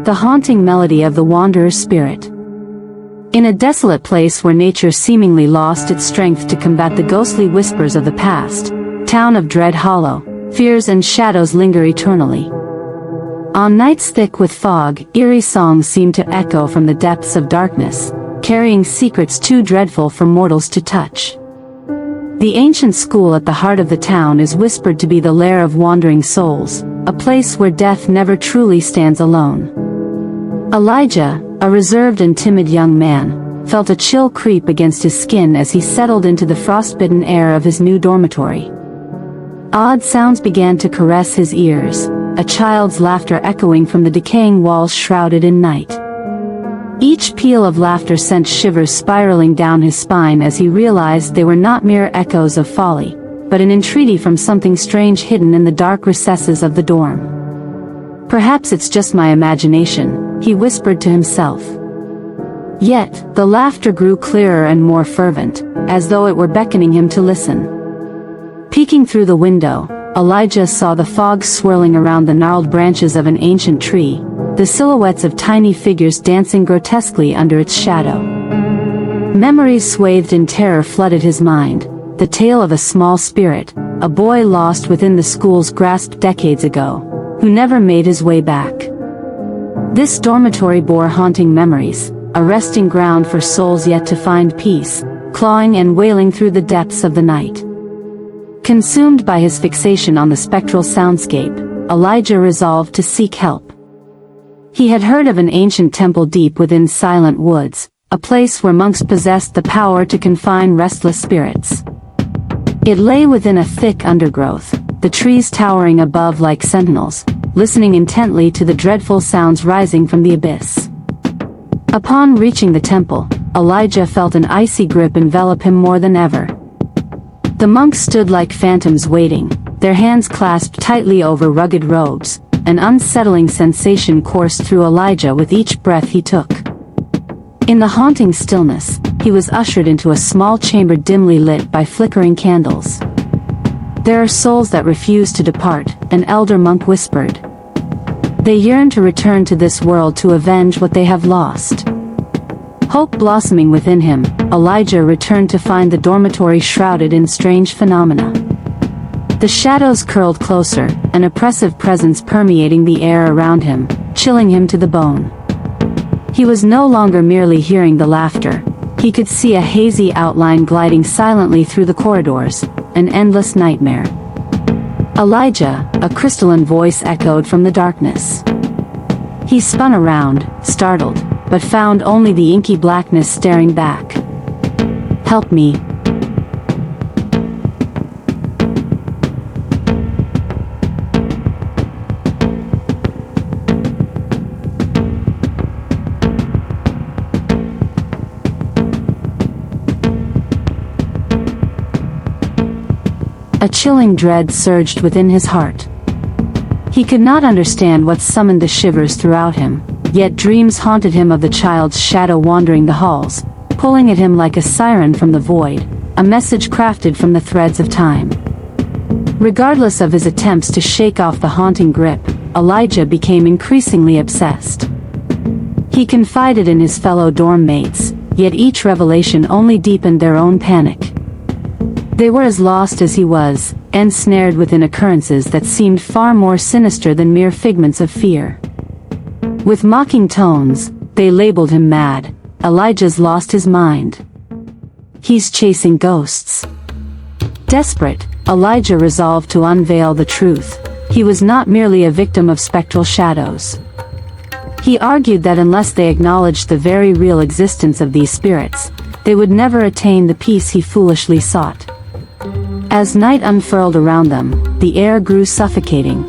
the haunting melody of the wanderer's spirit. In a desolate place where nature seemingly lost its strength to combat the ghostly whispers of the past, town of Dread Hollow, fears and shadows linger eternally. On nights thick with fog, eerie songs seem to echo from the depths of darkness, carrying secrets too dreadful for mortals to touch. The ancient school at the heart of the town is whispered to be the lair of wandering souls, a place where death never truly stands alone. Elijah, a reserved and timid young man, felt a chill creep against his skin as he settled into the frostbitten air of his new dormitory. Odd sounds began to caress his ears, a child's laughter echoing from the decaying walls shrouded in night. Each peal of laughter sent shivers spiraling down his spine as he realized they were not mere echoes of folly, but an entreaty from something strange hidden in the dark recesses of the dorm. "Perhaps it's just my imagination," he whispered to himself. Yet, the laughter grew clearer and more fervent, as though it were beckoning him to listen. Peeking through the window, Elijah saw the fog swirling around the gnarled branches of an ancient tree, the silhouettes of tiny figures dancing grotesquely under its shadow. Memories swathed in terror flooded his mind, the tale of a small spirit, a boy lost within the school's grasp decades ago, who never made his way back. This dormitory bore haunting memories, a resting ground for souls yet to find peace, clawing and wailing through the depths of the night. Consumed by his fixation on the spectral soundscape, Elijah resolved to seek help. He had heard of an ancient temple deep within silent woods, a place where monks possessed the power to confine restless spirits. It lay within a thick undergrowth, the trees towering above like sentinels, listening intently to the dreadful sounds rising from the abyss. Upon reaching the temple, Elijah felt an icy grip envelop him more than ever. The monks stood like phantoms waiting, their hands clasped tightly over rugged robes. An unsettling sensation coursed through Elijah with each breath he took. In the haunting stillness, he was ushered into a small chamber dimly lit by flickering candles. "There are souls that refuse to depart," an elder monk whispered. "They yearn to return to this world to avenge what they have lost." Hope blossoming within him, Elijah returned to find the dormitory shrouded in strange phenomena. The shadows curled closer, an oppressive presence permeating the air around him, chilling him to the bone. He was no longer merely hearing the laughter, he could see a hazy outline gliding silently through the corridors, an endless nightmare. "Elijah," a crystalline voice echoed from the darkness. He spun around, startled, but found only the inky blackness staring back. "Help me." A chilling dread surged within his heart. He could not understand what summoned the shivers throughout him, yet dreams haunted him of the child's shadow wandering the halls, pulling at him like a siren from the void, a message crafted from the threads of time. Regardless of his attempts to shake off the haunting grip, Elijah became increasingly obsessed. He confided in his fellow dorm mates, yet each revelation only deepened their own panic. They were as lost as he was, ensnared within occurrences that seemed far more sinister than mere figments of fear. With mocking tones, they labeled him mad. "Elijah's lost his mind. He's chasing ghosts." Desperate, Elijah resolved to unveil the truth. He was not merely a victim of spectral shadows. He argued that unless they acknowledged the very real existence of these spirits, they would never attain the peace he foolishly sought. As night unfurled around them, the air grew suffocating.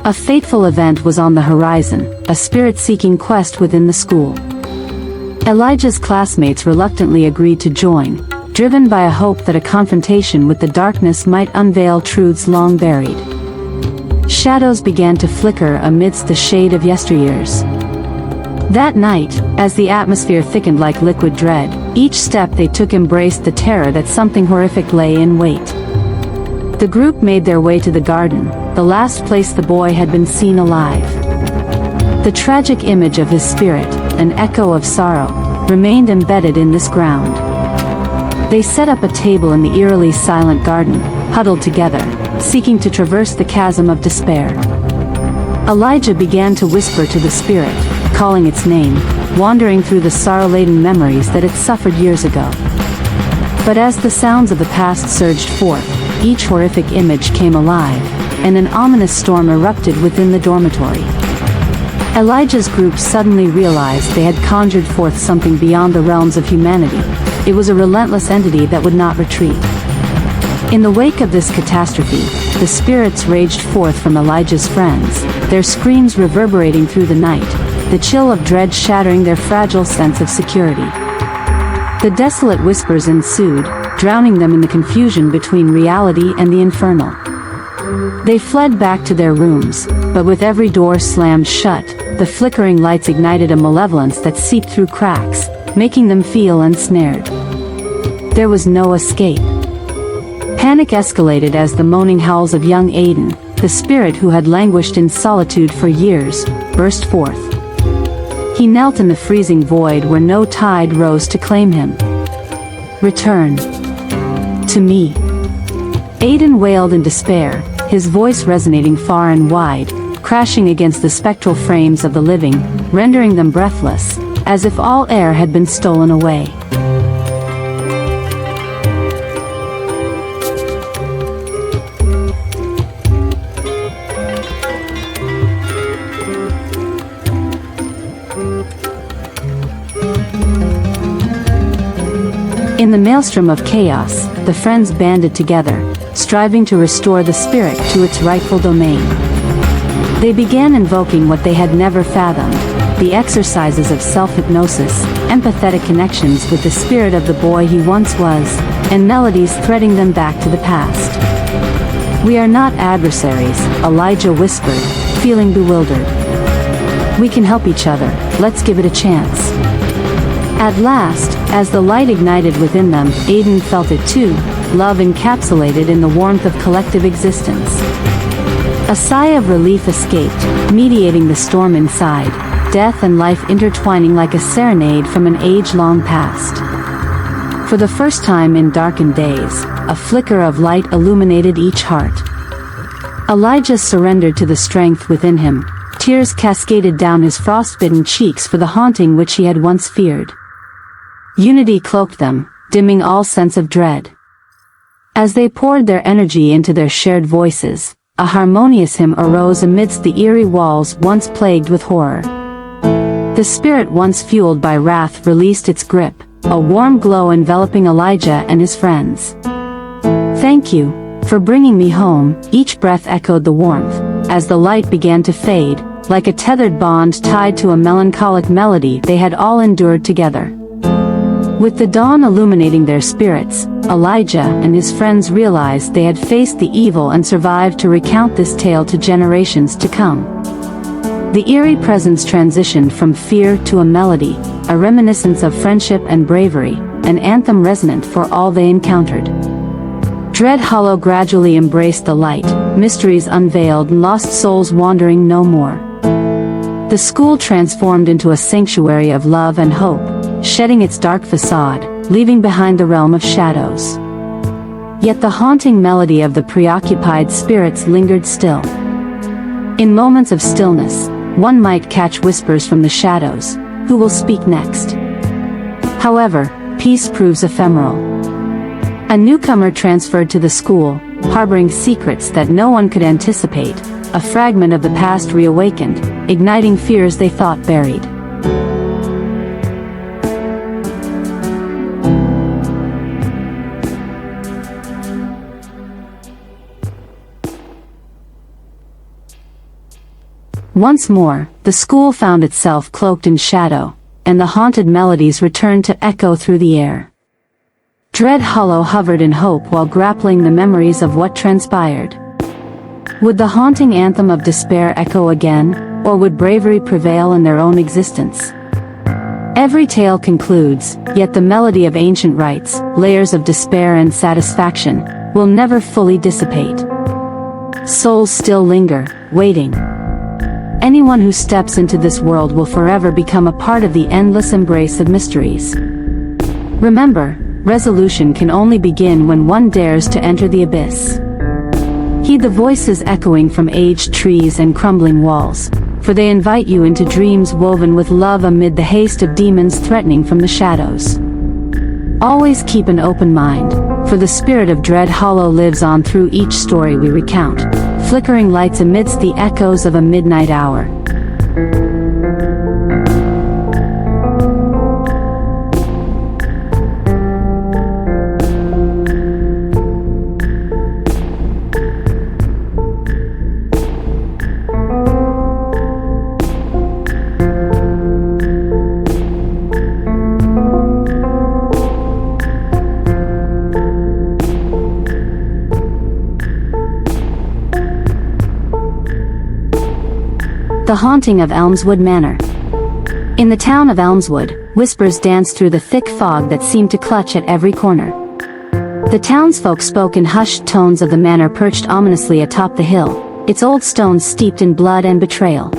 A fateful event was on the horizon, a spirit-seeking quest within the school. Elijah's classmates reluctantly agreed to join, driven by a hope that a confrontation with the darkness might unveil truths long buried. Shadows began to flicker amidst the shade of yesteryears. That night, as the atmosphere thickened like liquid dread, each step they took embraced the terror that something horrific lay in wait. The group made their way to the garden, the last place the boy had been seen alive. The tragic image of his spirit, an echo of sorrow, remained embedded in this ground. They set up a table in the eerily silent garden, huddled together, seeking to traverse the chasm of despair. Elijah began to whisper to the spirit, calling its name, wandering through the sorrow-laden memories that it suffered years ago. But as the sounds of the past surged forth, each horrific image came alive, and an ominous storm erupted within the dormitory. Elijah's group suddenly realized they had conjured forth something beyond the realms of humanity. It was a relentless entity that would not retreat. In the wake of this catastrophe, the spirits raged forth from Elijah's friends, their screams reverberating through the night, the chill of dread shattering their fragile sense of security. The desolate whispers ensued, drowning them in the confusion between reality and the infernal. They fled back to their rooms, but with every door slammed shut, the flickering lights ignited a malevolence that seeped through cracks, making them feel ensnared. There was no escape. Panic escalated as the moaning howls of young Aiden, the spirit who had languished in solitude for years, burst forth. He knelt in the freezing void where no tide rose to claim him. "Return to me," Aiden wailed in despair, his voice resonating far and wide, crashing against the spectral frames of the living, rendering them breathless, as if all air had been stolen away. In the maelstrom of chaos, the friends banded together, striving to restore the spirit to its rightful domain. They began invoking what they had never fathomed, the exercises of self-hypnosis, empathetic connections with the spirit of the boy he once was, and melodies threading them back to the past. "We are not adversaries," Elijah whispered, feeling bewildered. "We can help each other, let's give it a chance." At last, as the light ignited within them, Aiden felt it too, love encapsulated in the warmth of collective existence. A sigh of relief escaped, mediating the storm inside, death and life intertwining like a serenade from an age-long past. For the first time in darkened days, a flicker of light illuminated each heart. Elijah surrendered to the strength within him, tears cascaded down his frostbitten cheeks for the haunting which he had once feared. Unity cloaked them, dimming all sense of dread. As they poured their energy into their shared voices, a harmonious hymn arose amidst the eerie walls once plagued with horror. The spirit once fueled by wrath released its grip, a warm glow enveloping Elijah and his friends. "Thank you for bringing me home," each breath echoed the warmth, as the light began to fade, like a tethered bond tied to a melancholic melody they had all endured together. With the dawn illuminating their spirits, Elijah and his friends realized they had faced the evil and survived to recount this tale to generations to come. The eerie presence transitioned from fear to a melody, a reminiscence of friendship and bravery, an anthem resonant for all they encountered. Dread Hollow gradually embraced the light, mysteries unveiled and lost souls wandering no more. The school transformed into a sanctuary of love and hope, shedding its dark facade, leaving behind the realm of shadows. Yet the haunting melody of the preoccupied spirits lingered still. In moments of stillness, one might catch whispers from the shadows, "Who will speak next?" However, peace proves ephemeral. A newcomer transferred to the school, harboring secrets that no one could anticipate, a fragment of the past reawakened, igniting fears they thought buried. Once more, the school found itself cloaked in shadow, and the haunted melodies returned to echo through the air. Dread Hollow hovered in hope while grappling the memories of what transpired. Would the haunting anthem of despair echo again, or would bravery prevail in their own existence? Every tale concludes, yet the melody of ancient rites, layers of despair and satisfaction, will never fully dissipate. Souls still linger, waiting. Anyone who steps into this world will forever become a part of the endless embrace of mysteries. Remember, resolution can only begin when one dares to enter the abyss. Heed the voices echoing from aged trees and crumbling walls, for they invite you into dreams woven with love amid the haste of demons threatening from the shadows. Always keep an open mind, for the spirit of Dread Hollow lives on through each story we recount, flickering lights amidst the echoes of a midnight hour. The Haunting of Elmswood Manor. In the town of Elmswood, whispers danced through the thick fog that seemed to clutch at every corner. The townsfolk spoke in hushed tones of the manor perched ominously atop the hill, its old stones steeped in blood and betrayal.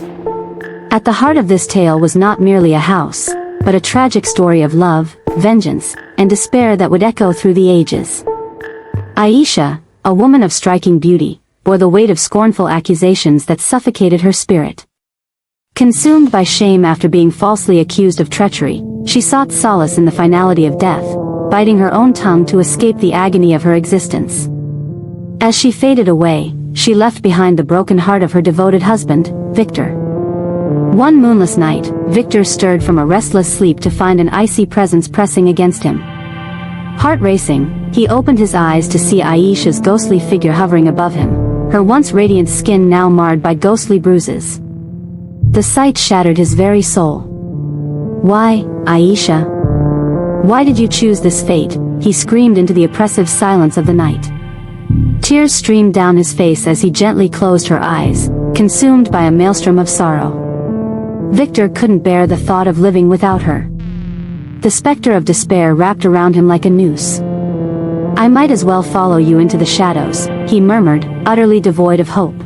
At the heart of this tale was not merely a house, but a tragic story of love, vengeance, and despair that would echo through the ages. Aisha, a woman of striking beauty, bore the weight of scornful accusations that suffocated her spirit. Consumed by shame after being falsely accused of treachery, she sought solace in the finality of death, biting her own tongue to escape the agony of her existence. As she faded away, she left behind the broken heart of her devoted husband, Victor. One moonless night, Victor stirred from a restless sleep to find an icy presence pressing against him. Heart racing, he opened his eyes to see Aisha's ghostly figure hovering above him, her once radiant skin now marred by ghostly bruises. The sight shattered his very soul. "Why, Aisha? Why did you choose this fate?" he screamed into the oppressive silence of the night. Tears streamed down his face as he gently closed her eyes, consumed by a maelstrom of sorrow. Victor couldn't bear the thought of living without her. The specter of despair wrapped around him like a noose. "I might as well follow you into the shadows," he murmured, utterly devoid of hope.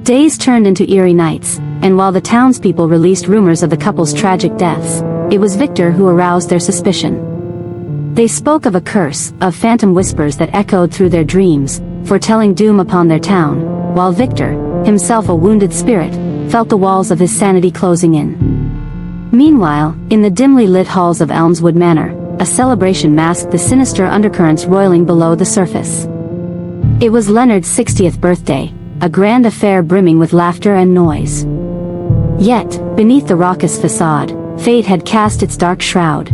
Days turned into eerie nights, and while the townspeople released rumors of the couple's tragic deaths, it was Victor who aroused their suspicion. They spoke of a curse, of phantom whispers that echoed through their dreams, foretelling doom upon their town, while Victor, himself a wounded spirit, felt the walls of his sanity closing in. Meanwhile, in the dimly lit halls of Elmswood Manor, a celebration masked the sinister undercurrents roiling below the surface. It was Leonard's 60th birthday, a grand affair brimming with laughter and noise. Yet, beneath the raucous facade, fate had cast its dark shroud.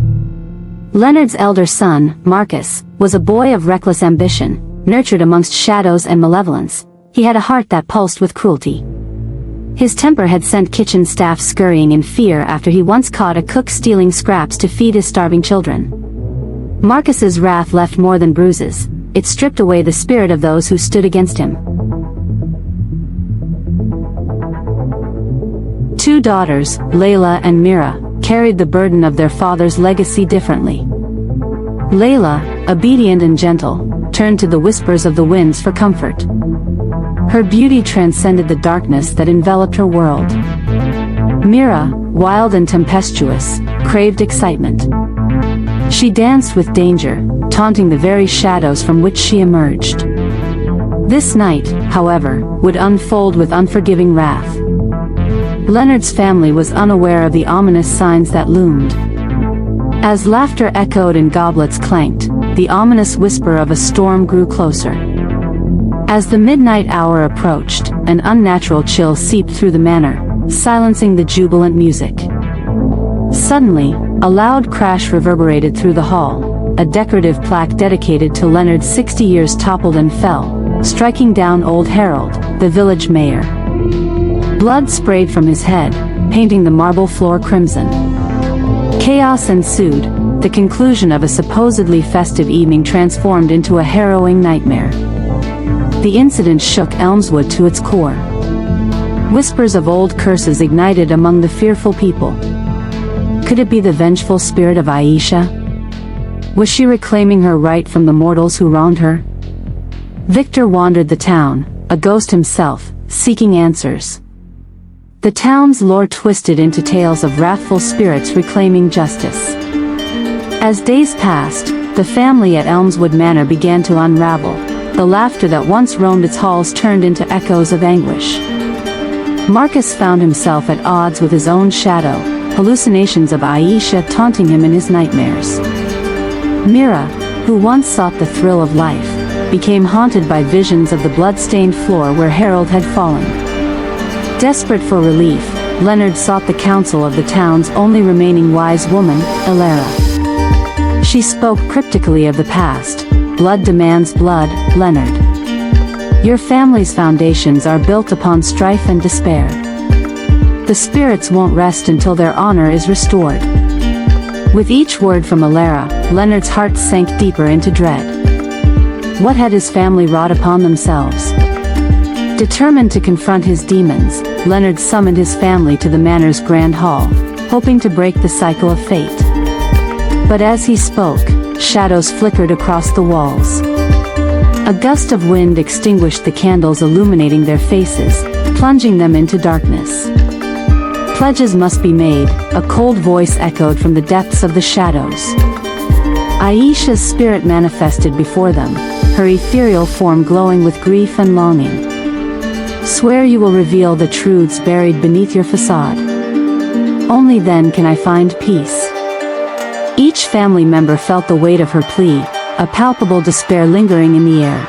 Leonard's elder son, Marcus, was a boy of reckless ambition, nurtured amongst shadows and malevolence. He had a heart that pulsed with cruelty. His temper had sent kitchen staff scurrying in fear after he once caught a cook stealing scraps to feed his starving children. Marcus's wrath left more than bruises. It stripped away the spirit of those who stood against him. Two daughters, Layla and Mira, carried the burden of their father's legacy differently. Layla, obedient and gentle, turned to the whispers of the winds for comfort. Her beauty transcended the darkness that enveloped her world. Mira, wild and tempestuous, craved excitement. She danced with danger, taunting the very shadows from which she emerged. This night, however, would unfold with unforgiving wrath. Leonard's family was unaware of the ominous signs that loomed. As laughter echoed and goblets clanked, the ominous whisper of a storm grew closer. As the midnight hour approached, an unnatural chill seeped through the manor, silencing the jubilant music. Suddenly, a loud crash reverberated through the hall. A decorative plaque dedicated to Leonard's 60 years toppled and fell, striking down old Harold, the village mayor. Blood sprayed from his head, painting the marble floor crimson. Chaos ensued, the conclusion of a supposedly festive evening transformed into a harrowing nightmare. The incident shook Elmswood to its core. Whispers of old curses ignited among the fearful people. Could it be the vengeful spirit of Aisha? Was she reclaiming her right from the mortals who wronged her? Victor wandered the town, a ghost himself, seeking answers. The town's lore twisted into tales of wrathful spirits reclaiming justice. As days passed, the family at Elmswood Manor began to unravel. The laughter that once roamed its halls turned into echoes of anguish. Marcus found himself at odds with his own shadow, hallucinations of Aisha taunting him in his nightmares. Mira, who once sought the thrill of life, became haunted by visions of the blood-stained floor where Harold had fallen. Desperate for relief, Leonard sought the counsel of the town's only remaining wise woman, Elara. She spoke cryptically of the past. Blood demands blood, Leonard. Your family's foundations are built upon strife and despair. The spirits won't rest until their honor is restored. With each word from Elara, Leonard's heart sank deeper into dread. What had his family wrought upon themselves? Determined to confront his demons, Leonard summoned his family to the manor's grand hall, hoping to break the cycle of fate. But as he spoke, shadows flickered across the walls. A gust of wind extinguished the candles illuminating their faces, plunging them into darkness. Pledges must be made, a cold voice echoed from the depths of the shadows. Aisha's spirit manifested before them, her ethereal form glowing with grief and longing. Swear you will reveal the truths buried beneath your facade. Only then can I find peace. Each family member felt the weight of her plea, a palpable despair lingering in the air.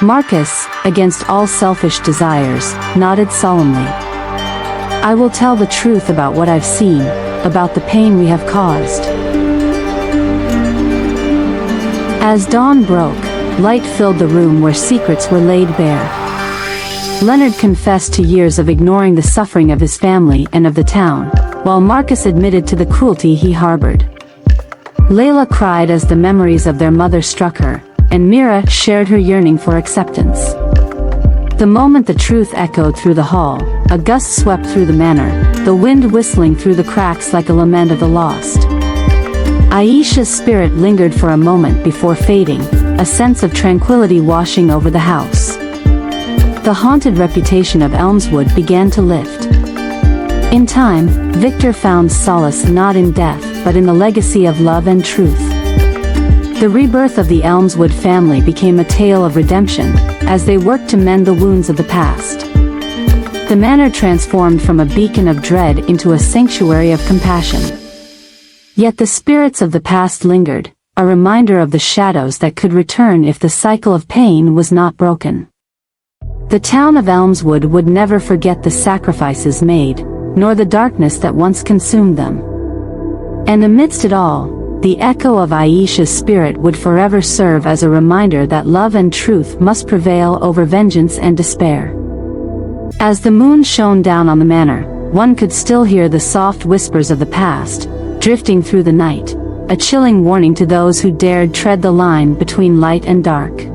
Marcus, against all selfish desires, nodded solemnly. I will tell the truth about what I've seen, about the pain we have caused. As dawn broke, light filled the room where secrets were laid bare. Leonard confessed to years of ignoring the suffering of his family and of the town, while Marcus admitted to the cruelty he harbored. Layla cried as the memories of their mother struck her, and Mira shared her yearning for acceptance. The moment the truth echoed through the hall, a gust swept through the manor, the wind whistling through the cracks like a lament of the lost. Aisha's spirit lingered for a moment before fading, a sense of tranquility washing over the house. The haunted reputation of Elmswood began to lift. In time, Victor found solace not in death, but in the legacy of love and truth. The rebirth of the Elmswood family became a tale of redemption, as they worked to mend the wounds of the past. The manor transformed from a beacon of dread into a sanctuary of compassion. Yet the spirits of the past lingered, a reminder of the shadows that could return if the cycle of pain was not broken. The town of Elmswood would never forget the sacrifices made, nor the darkness that once consumed them. And amidst it all, the echo of Aisha's spirit would forever serve as a reminder that love and truth must prevail over vengeance and despair. As the moon shone down on the manor, one could still hear the soft whispers of the past, drifting through the night, a chilling warning to those who dared tread the line between light and dark.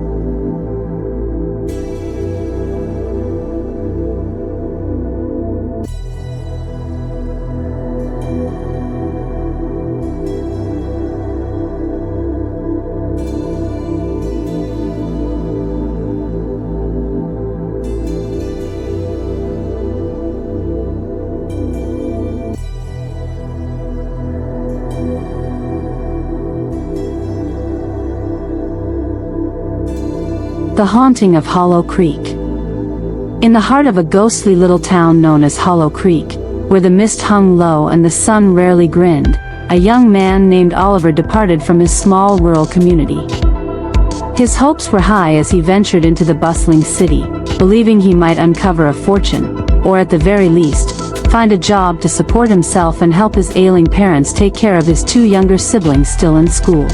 The haunting of Hollow Creek. In the heart of a ghostly little town known as Hollow Creek, where the mist hung low and the sun rarely grinned, a young man named Oliver departed from his small rural community. His hopes were high as he ventured into the bustling city, believing he might uncover a fortune, or at the very least, find a job to support himself and help his ailing parents take care of his two younger siblings still in school.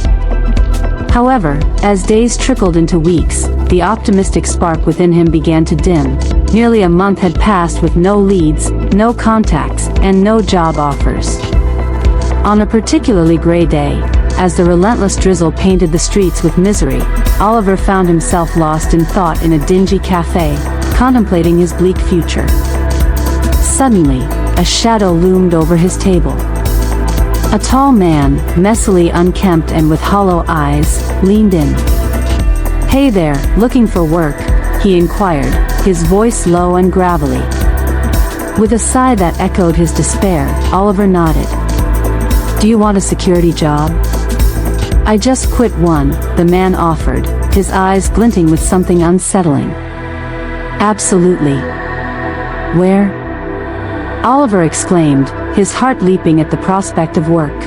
However, as days trickled into weeks, the optimistic spark within him began to dim. Nearly a month had passed with no leads, no contacts, and no job offers. On a particularly gray day, as the relentless drizzle painted the streets with misery, Oliver found himself lost in thought in a dingy cafe, contemplating his bleak future. Suddenly, a shadow loomed over his table. A tall man, messily unkempt and with hollow eyes, leaned in. "Hey there, looking for work?" he inquired, his voice low and gravelly. With a sigh that echoed his despair, Oliver nodded. "Do you want a security job?" "I just quit one," the man offered, his eyes glinting with something unsettling. "Absolutely. Where?" Oliver exclaimed, his heart leaping at the prospect of work.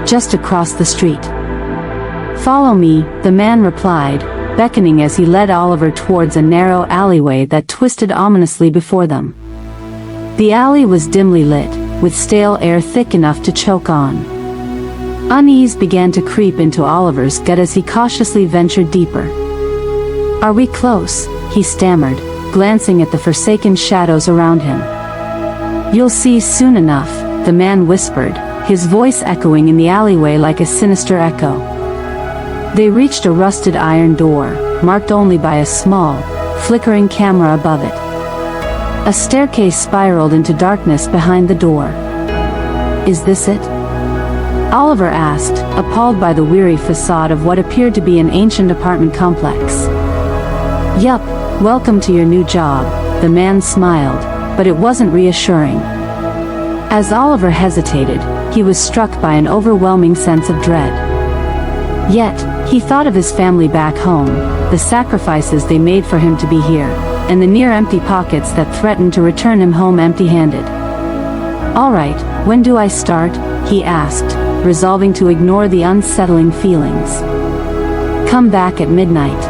"Just across the street." "Follow me," the man replied, beckoning as he led Oliver towards a narrow alleyway that twisted ominously before them. The alley was dimly lit, with stale air thick enough to choke on. Unease began to creep into Oliver's gut as he cautiously ventured deeper. "Are we close?" he stammered, glancing at the forsaken shadows around him. "You'll see soon enough," the man whispered, his voice echoing in the alleyway like a sinister echo. They reached a rusted iron door, marked only by a small, flickering camera above it. A staircase spiraled into darkness behind the door. "Is this it?" Oliver asked, appalled by the weary facade of what appeared to be an ancient apartment complex. "Yup, welcome to your new job," the man smiled, but it wasn't reassuring. As Oliver hesitated, he was struck by an overwhelming sense of dread. Yet, he thought of his family back home, the sacrifices they made for him to be here, and the near-empty pockets that threatened to return him home empty-handed. "All right, when do I start?" he asked, resolving to ignore the unsettling feelings. "Come back at midnight.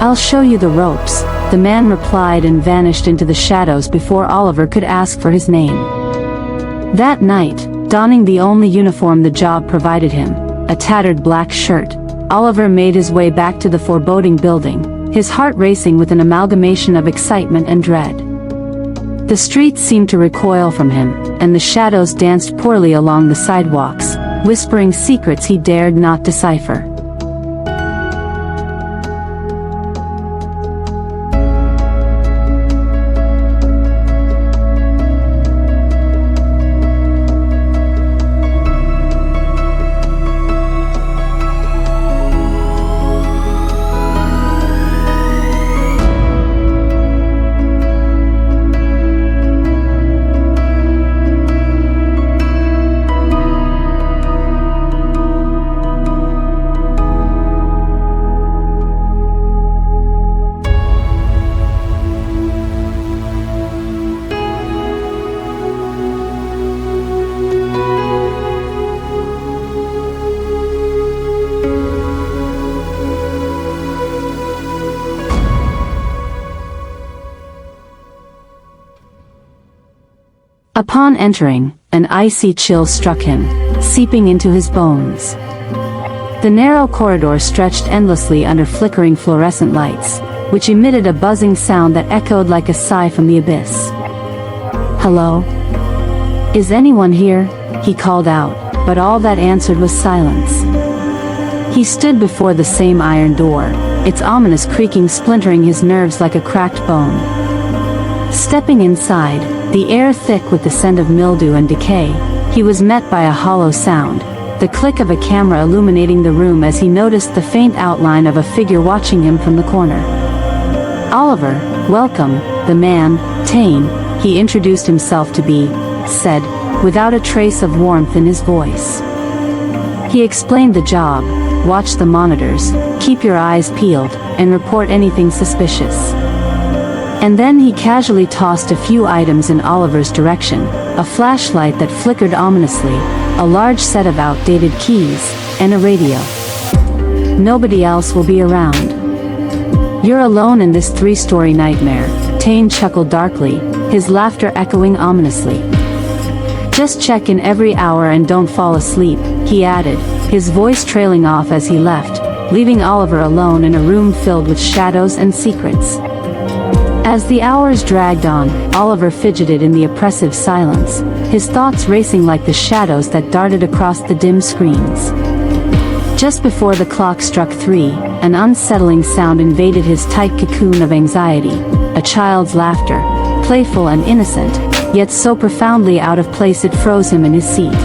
I'll show you the ropes," the man replied and vanished into the shadows before Oliver could ask for his name. That night, donning the only uniform the job provided him, a tattered black shirt, Oliver made his way back to the foreboding building, his heart racing with an amalgamation of excitement and dread. The streets seemed to recoil from him, and the shadows danced poorly along the sidewalks, whispering secrets he dared not decipher. Upon entering, an icy chill struck him, seeping into his bones. The narrow corridor stretched endlessly under flickering fluorescent lights, which emitted a buzzing sound that echoed like a sigh from the abyss. "Hello? Is anyone here?" he called out, but all that answered was silence. He stood before the same iron door, its ominous creaking splintering his nerves like a cracked bone. Stepping inside, the air thick with the scent of mildew and decay, he was met by a hollow sound, the click of a camera illuminating the room as he noticed the faint outline of a figure watching him from the corner. "Oliver, welcome," the man, Tane, he introduced himself to be, said, without a trace of warmth in his voice. He explained the job: watch the monitors, keep your eyes peeled, and report anything suspicious. And then he casually tossed a few items in Oliver's direction, a flashlight that flickered ominously, a large set of outdated keys, and a radio. "Nobody else will be around. You're alone in this three-story nightmare," Tane chuckled darkly, his laughter echoing ominously. "Just check in every hour and don't fall asleep," he added, his voice trailing off as he left, leaving Oliver alone in a room filled with shadows and secrets. As the hours dragged on, Oliver fidgeted in the oppressive silence, his thoughts racing like the shadows that darted across the dim screens. Just before the clock struck 3, an unsettling sound invaded his tight cocoon of anxiety, a child's laughter, playful and innocent, yet so profoundly out of place it froze him in his seat.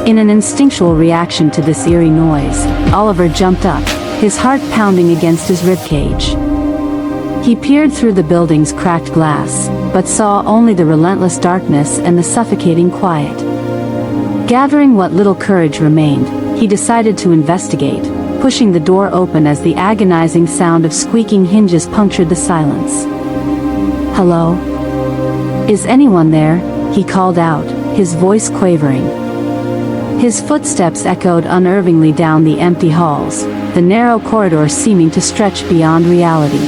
In an instinctual reaction to this eerie noise, Oliver jumped up, his heart pounding against his ribcage. He peered through the building's cracked glass, but saw only the relentless darkness and the suffocating quiet. Gathering what little courage remained, he decided to investigate, pushing the door open as the agonizing sound of squeaking hinges punctured the silence. "Hello? Is anyone there?" he called out, his voice quavering. His footsteps echoed unnervingly down the empty halls, the narrow corridor seeming to stretch beyond reality.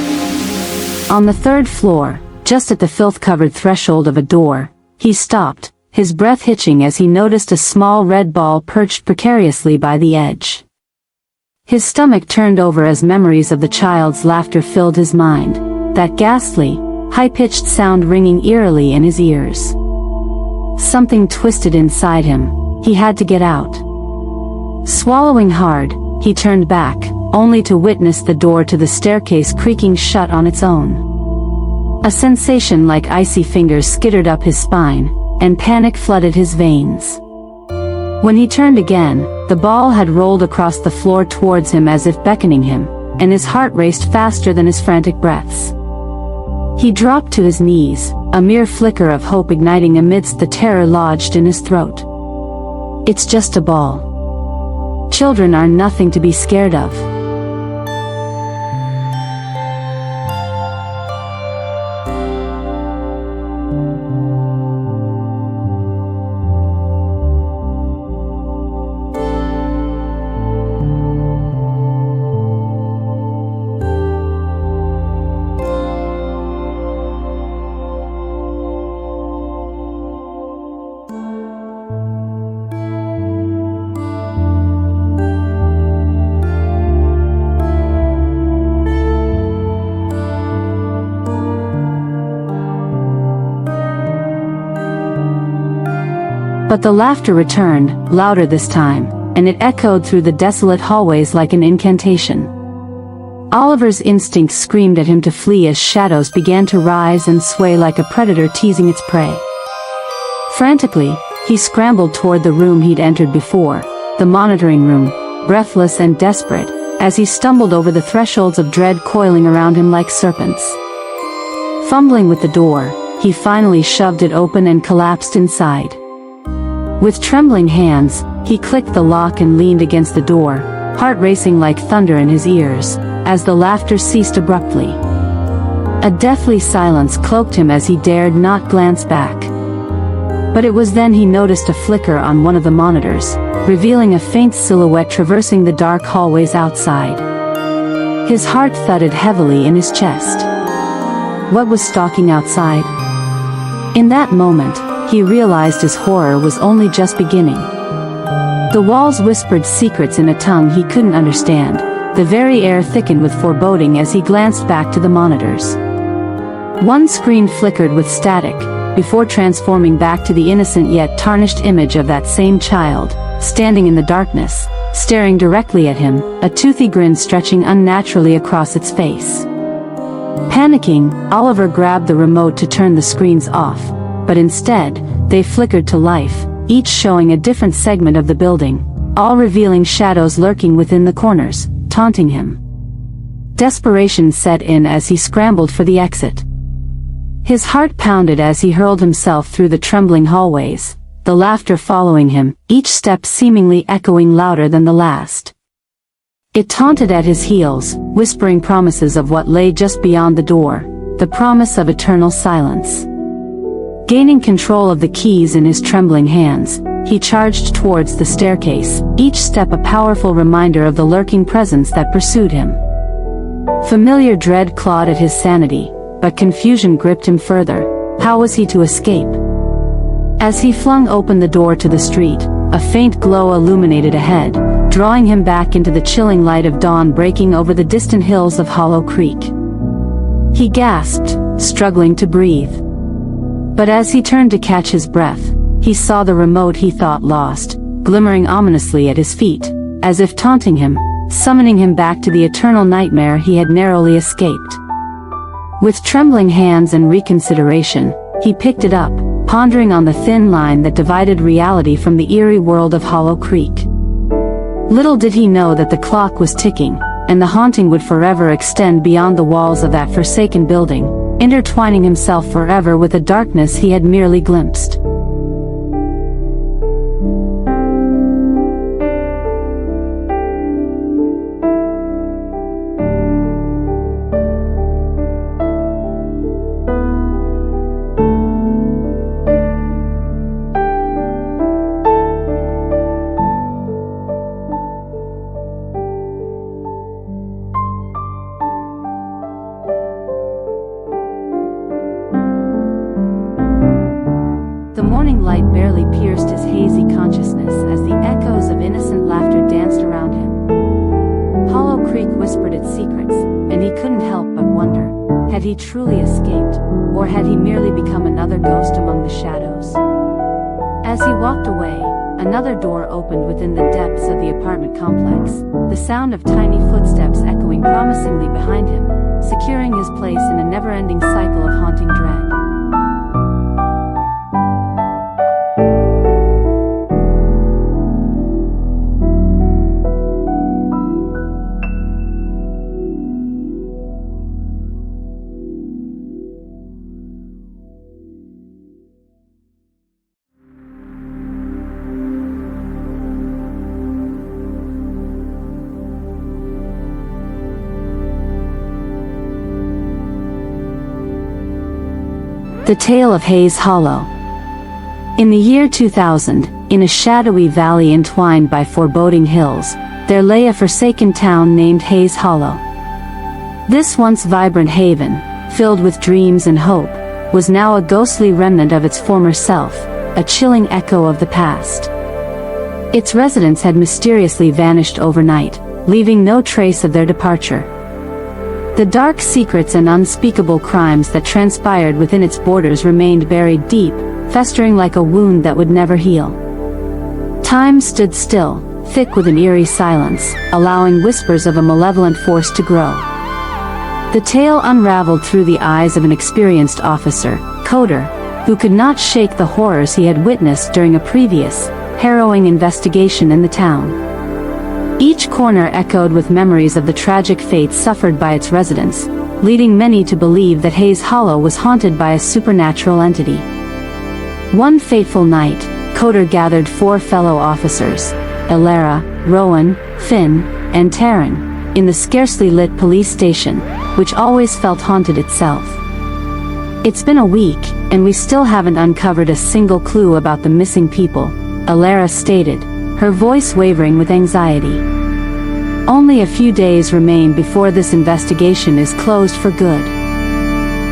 On the third floor, just at the filth-covered threshold of a door, he stopped, his breath hitching as he noticed a small red ball perched precariously by the edge. His stomach turned over as memories of the child's laughter filled his mind, that ghastly, high-pitched sound ringing eerily in his ears. Something twisted inside him. He had to get out. Swallowing hard, he turned back, only to witness the door to the staircase creaking shut on its own. A sensation like icy fingers skittered up his spine, and panic flooded his veins. When he turned again, the ball had rolled across the floor towards him as if beckoning him, and his heart raced faster than his frantic breaths. He dropped to his knees, a mere flicker of hope igniting amidst the terror lodged in his throat. It's just a ball. Children are nothing to be scared of. But the laughter returned, louder this time, and it echoed through the desolate hallways like an incantation. Oliver's instincts screamed at him to flee as shadows began to rise and sway like a predator teasing its prey. Frantically, he scrambled toward the room he'd entered before, the monitoring room, breathless and desperate, as he stumbled over the thresholds of dread coiling around him like serpents. Fumbling with the door, he finally shoved it open and collapsed inside. With trembling hands, he clicked the lock and leaned against the door, heart racing like thunder in his ears, as the laughter ceased abruptly. A deathly silence cloaked him as he dared not glance back. But it was then he noticed a flicker on one of the monitors, revealing a faint silhouette traversing the dark hallways outside. His heart thudded heavily in his chest. What was stalking outside? In that moment, he realized his horror was only just beginning. The walls whispered secrets in a tongue he couldn't understand, the very air thickened with foreboding as he glanced back to the monitors. One screen flickered with static, before transforming back to the innocent yet tarnished image of that same child, standing in the darkness, staring directly at him, a toothy grin stretching unnaturally across its face. Panicking, Oliver grabbed the remote to turn the screens off, but instead, they flickered to life, each showing a different segment of the building, all revealing shadows lurking within the corners, taunting him. Desperation set in as he scrambled for the exit. His heart pounded as he hurled himself through the trembling hallways, the laughter following him, each step seemingly echoing louder than the last. It taunted at his heels, whispering promises of what lay just beyond the door, the promise of eternal silence. Gaining control of the keys in his trembling hands, he charged towards the staircase, each step a powerful reminder of the lurking presence that pursued him. Familiar dread clawed at his sanity, but confusion gripped him further. How was he to escape? As he flung open the door to the street, a faint glow illuminated ahead, drawing him back into the chilling light of dawn breaking over the distant hills of Hollow Creek. He gasped, struggling to breathe. But as he turned to catch his breath, he saw the remote he thought lost, glimmering ominously at his feet, as if taunting him, summoning him back to the eternal nightmare he had narrowly escaped. With trembling hands and reconsideration, he picked it up, pondering on the thin line that divided reality from the eerie world of Hollow Creek. Little did he know that the clock was ticking, and the haunting would forever extend beyond the walls of that forsaken building, intertwining himself forever with the darkness he had merely glimpsed. The morning light barely pierced his hazy consciousness as the echoes of innocent laughter danced around him. Hollow Creek whispered its secrets, and he couldn't help but wonder, had he truly escaped, or had he merely become another ghost among the shadows? As he walked away, another door opened within the depths of the apartment complex, the sound of tiny footsteps echoing promisingly behind him, securing his place in a never-ending cycle of haunting dread. The Tale of Hayes Hollow. In the year 2000, in a shadowy valley entwined by foreboding hills, there lay a forsaken town named Hayes Hollow. This once vibrant haven, filled with dreams and hope, was now a ghostly remnant of its former self, a chilling echo of the past. Its residents had mysteriously vanished overnight, leaving no trace of their departure. The dark secrets and unspeakable crimes that transpired within its borders remained buried deep, festering like a wound that would never heal. Time stood still, thick with an eerie silence, allowing whispers of a malevolent force to grow. The tale unraveled through the eyes of an experienced officer, Coder, who could not shake the horrors he had witnessed during a previous, harrowing investigation in the town. Each corner echoed with memories of the tragic fate suffered by its residents, leading many to believe that Hayes Hollow was haunted by a supernatural entity. One fateful night, Coder gathered 4 fellow officers, Elara, Rowan, Finn, and Taryn, in the scarcely lit police station, which always felt haunted itself. "It's been a week, and we still haven't uncovered a single clue about the missing people," Elara stated, her voice wavering with anxiety. "Only a few days remain before this investigation is closed for good."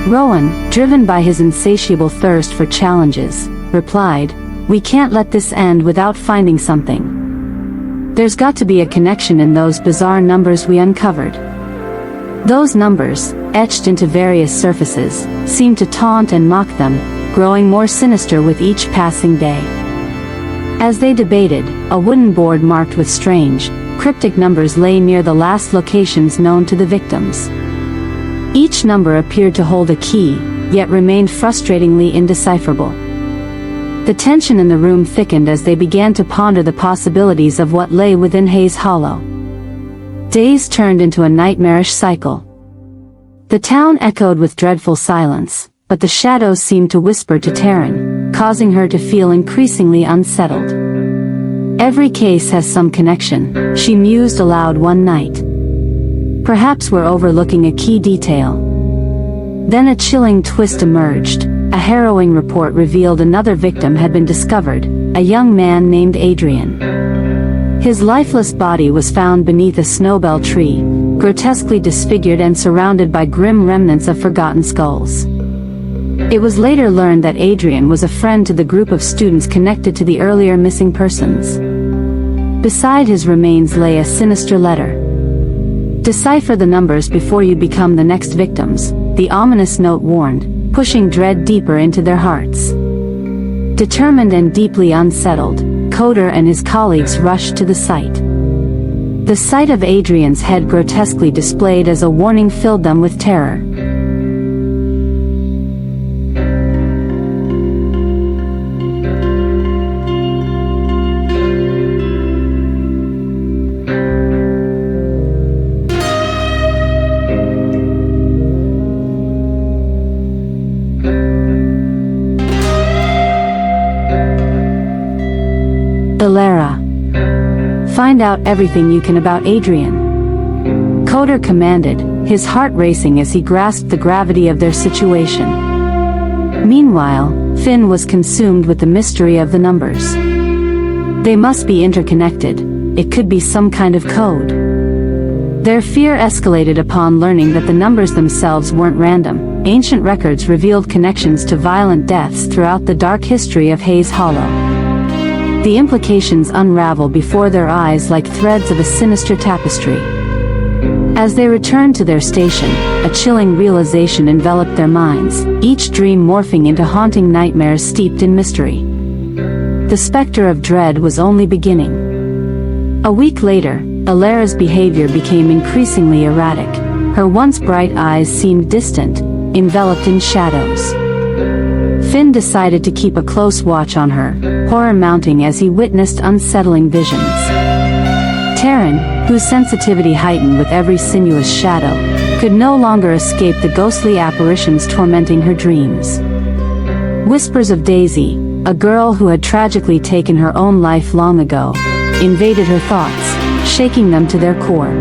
Rowan, driven by his insatiable thirst for challenges, replied, "We can't let this end without finding something. There's got to be a connection in those bizarre numbers we uncovered." Those numbers, etched into various surfaces, seemed to taunt and mock them, growing more sinister with each passing day. As they debated, a wooden board marked with strange, cryptic numbers lay near the last locations known to the victims. Each number appeared to hold a key, yet remained frustratingly indecipherable. The tension in the room thickened as they began to ponder the possibilities of what lay within Hayes Hollow. Days turned into a nightmarish cycle. The town echoed with dreadful silence, but the shadows seemed to whisper to Taryn, causing her to feel increasingly unsettled. "Every case has some connection," she mused aloud one night. "Perhaps we're overlooking a key detail." Then a chilling twist emerged. A harrowing report revealed another victim had been discovered, a young man named Adrian. His lifeless body was found beneath a snowbell tree, grotesquely disfigured and surrounded by grim remnants of forgotten skulls. It was later learned that Adrian was a friend to the group of students connected to the earlier missing persons. Beside his remains lay a sinister letter. "Decipher the numbers before you become the next victims," the ominous note warned, pushing dread deeper into their hearts. Determined and deeply unsettled, Coder and his colleagues rushed to the site. The sight of Adrian's head grotesquely displayed as a warning filled them with terror. Ilera. Find out everything you can about Adrian. Coder commanded, his heart racing as he grasped the gravity of their situation. Meanwhile, Finn was consumed with the mystery of the numbers. They must be interconnected. It could be some kind of code. Their fear escalated upon learning that the numbers themselves weren't random. Ancient records revealed connections to violent deaths throughout the dark history of Hayes Hollow. The implications unravel before their eyes like threads of a sinister tapestry. As they returned to their station, a chilling realization enveloped their minds, each dream morphing into haunting nightmares steeped in mystery. The specter of dread was only beginning. A week later, Ilera's behavior became increasingly erratic. Her once bright eyes seemed distant, enveloped in shadows. Finn decided to keep a close watch on her, horror mounting as he witnessed unsettling visions. Taryn, whose sensitivity heightened with every sinuous shadow, could no longer escape the ghostly apparitions tormenting her dreams. Whispers of Daisy, a girl who had tragically taken her own life long ago, invaded her thoughts, shaking them to their core.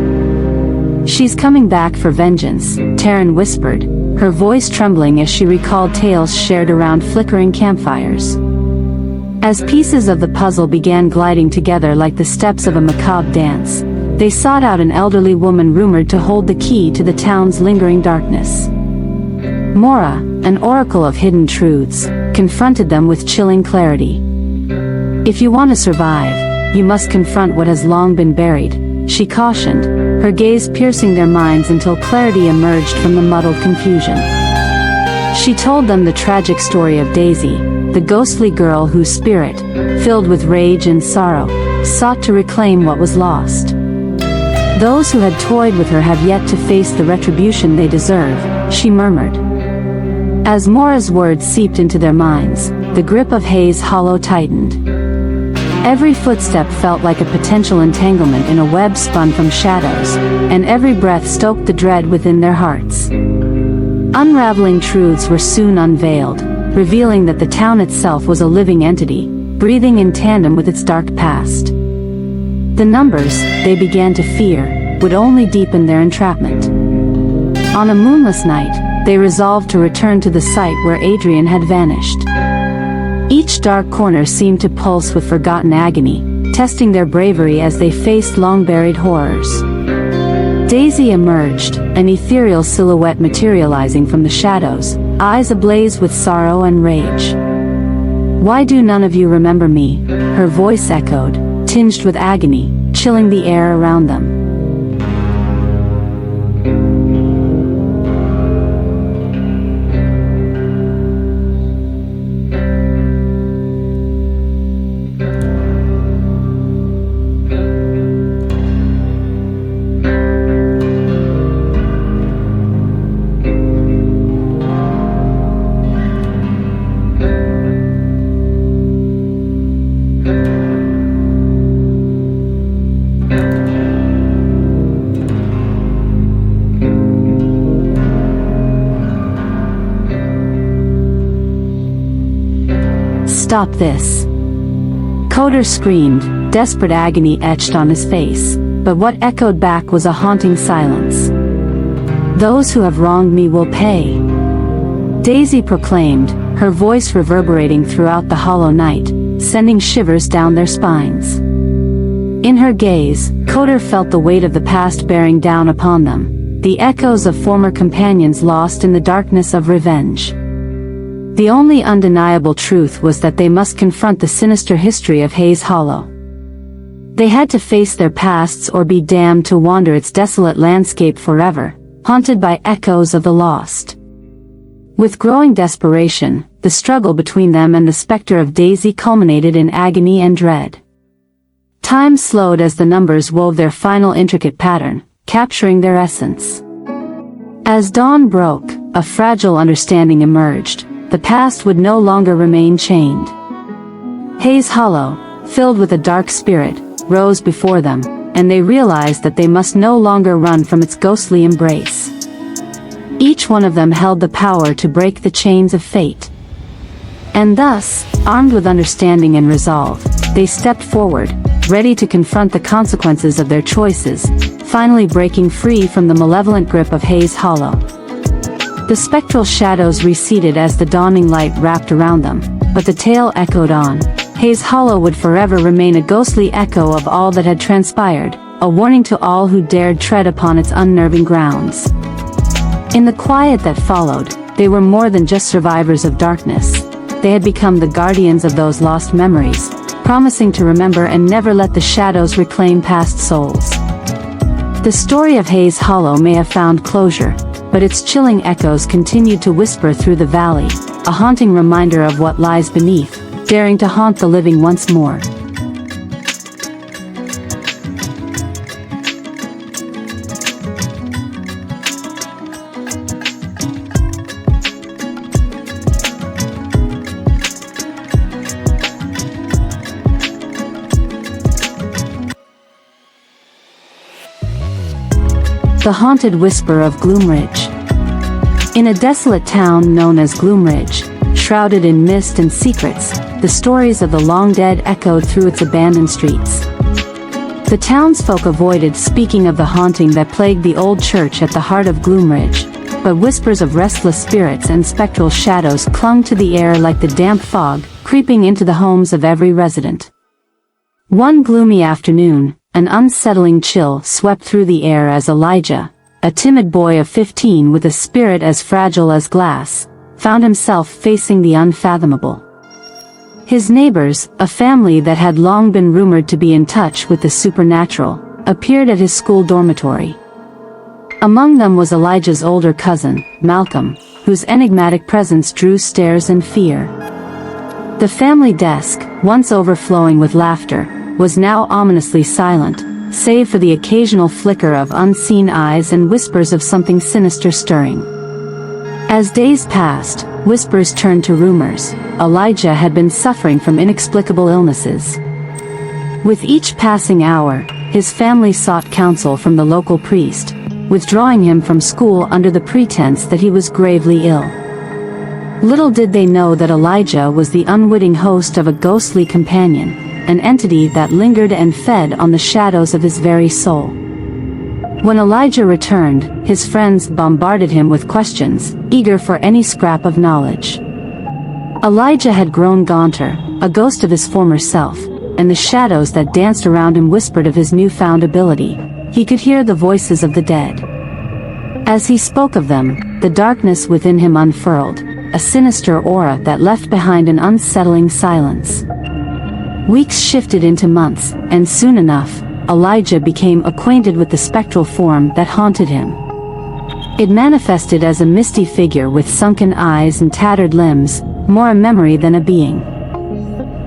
"She's coming back for vengeance," Taryn whispered, her voice trembling as she recalled tales shared around flickering campfires. As pieces of the puzzle began gliding together like the steps of a macabre dance, they sought out an elderly woman rumored to hold the key to the town's lingering darkness. Mora, an oracle of hidden truths, confronted them with chilling clarity. "If you want to survive, you must confront what has long been buried," she cautioned, her gaze piercing their minds until clarity emerged from the muddled confusion. She told them the tragic story of Daisy, the ghostly girl whose spirit, filled with rage and sorrow, sought to reclaim what was lost. "Those who had toyed with her have yet to face the retribution they deserve," she murmured. As Mora's words seeped into their minds, the grip of Hayes Hollow tightened. Every footstep felt like a potential entanglement in a web spun from shadows, and every breath stoked the dread within their hearts. Unraveling truths were soon unveiled, revealing that the town itself was a living entity, breathing in tandem with its dark past. The numbers, they began to fear, would only deepen their entrapment. On a moonless night, they resolved to return to the site where Adrian had vanished. Each dark corner seemed to pulse with forgotten agony, testing their bravery as they faced long-buried horrors. Daisy emerged, an ethereal silhouette materializing from the shadows, eyes ablaze with sorrow and rage. "Why do none of you remember me?" her voice echoed, tinged with agony, chilling the air around them. "Stop this!" Coder screamed, desperate agony etched on his face, but what echoed back was a haunting silence. "Those who have wronged me will pay," Daisy proclaimed, her voice reverberating throughout the hollow night, sending shivers down their spines. In her gaze, Coder felt the weight of the past bearing down upon them, the echoes of former companions lost in the darkness of revenge. The only undeniable truth was that they must confront the sinister history of Hayes Hollow. They had to face their pasts or be damned to wander its desolate landscape forever, haunted by echoes of the lost. With growing desperation, the struggle between them and the specter of Daisy culminated in agony and dread. Time slowed as the numbers wove their final intricate pattern, capturing their essence. As dawn broke, a fragile understanding emerged. The past would no longer remain chained. Hayes Hollow, filled with a dark spirit, rose before them, and they realized that they must no longer run from its ghostly embrace. Each one of them held the power to break the chains of fate. And thus, armed with understanding and resolve, They stepped forward, ready to confront the consequences of their choices, finally breaking free from the malevolent grip of Hayes Hollow. The spectral shadows receded as the dawning light wrapped around them, but the tale echoed on. Hayes Hollow would forever remain a ghostly echo of all that had transpired, a warning to all who dared tread upon its unnerving grounds. In the quiet that followed, they were more than just survivors of darkness. They had become the guardians of those lost memories, promising to remember and never let the shadows reclaim past souls. The story of Hayes Hollow may have found closure, but its chilling echoes continued to whisper through the valley, a haunting reminder of what lies beneath, daring to haunt the living once more. The Haunted Whisper of Gloomridge. In a desolate town known as Gloomridge, shrouded in mist and secrets, the stories of the long-dead echoed through its abandoned streets. The townsfolk avoided speaking of the haunting that plagued the old church at the heart of Gloomridge, but whispers of restless spirits and spectral shadows clung to the air like the damp fog, creeping into the homes of every resident. One gloomy afternoon, an unsettling chill swept through the air as Elijah, a timid boy of 15 with a spirit as fragile as glass, found himself facing the unfathomable. His neighbors, a family that had long been rumored to be in touch with the supernatural, appeared at his school dormitory. Among them was Elijah's older cousin, Malcolm, whose enigmatic presence drew stares and fear. The family desk, once overflowing with laughter, was now ominously silent, save for the occasional flicker of unseen eyes and whispers of something sinister stirring. As days passed, whispers turned to rumors. Elijah had been suffering from inexplicable illnesses. With each passing hour, his family sought counsel from the local priest, withdrawing him from school under the pretense that he was gravely ill. Little did they know that Elijah was the unwitting host of a ghostly companion, an entity that lingered and fed on the shadows of his very soul. When Elijah returned, his friends bombarded him with questions, eager for any scrap of knowledge. Elijah had grown gaunter, a ghost of his former self, and the shadows that danced around him whispered of his newfound ability. He could hear the voices of the dead. As he spoke of them, the darkness within him unfurled, a sinister aura that left behind an unsettling silence. Weeks shifted into months, and soon enough, Elijah became acquainted with the spectral form that haunted him. It manifested as a misty figure with sunken eyes and tattered limbs, more a memory than a being.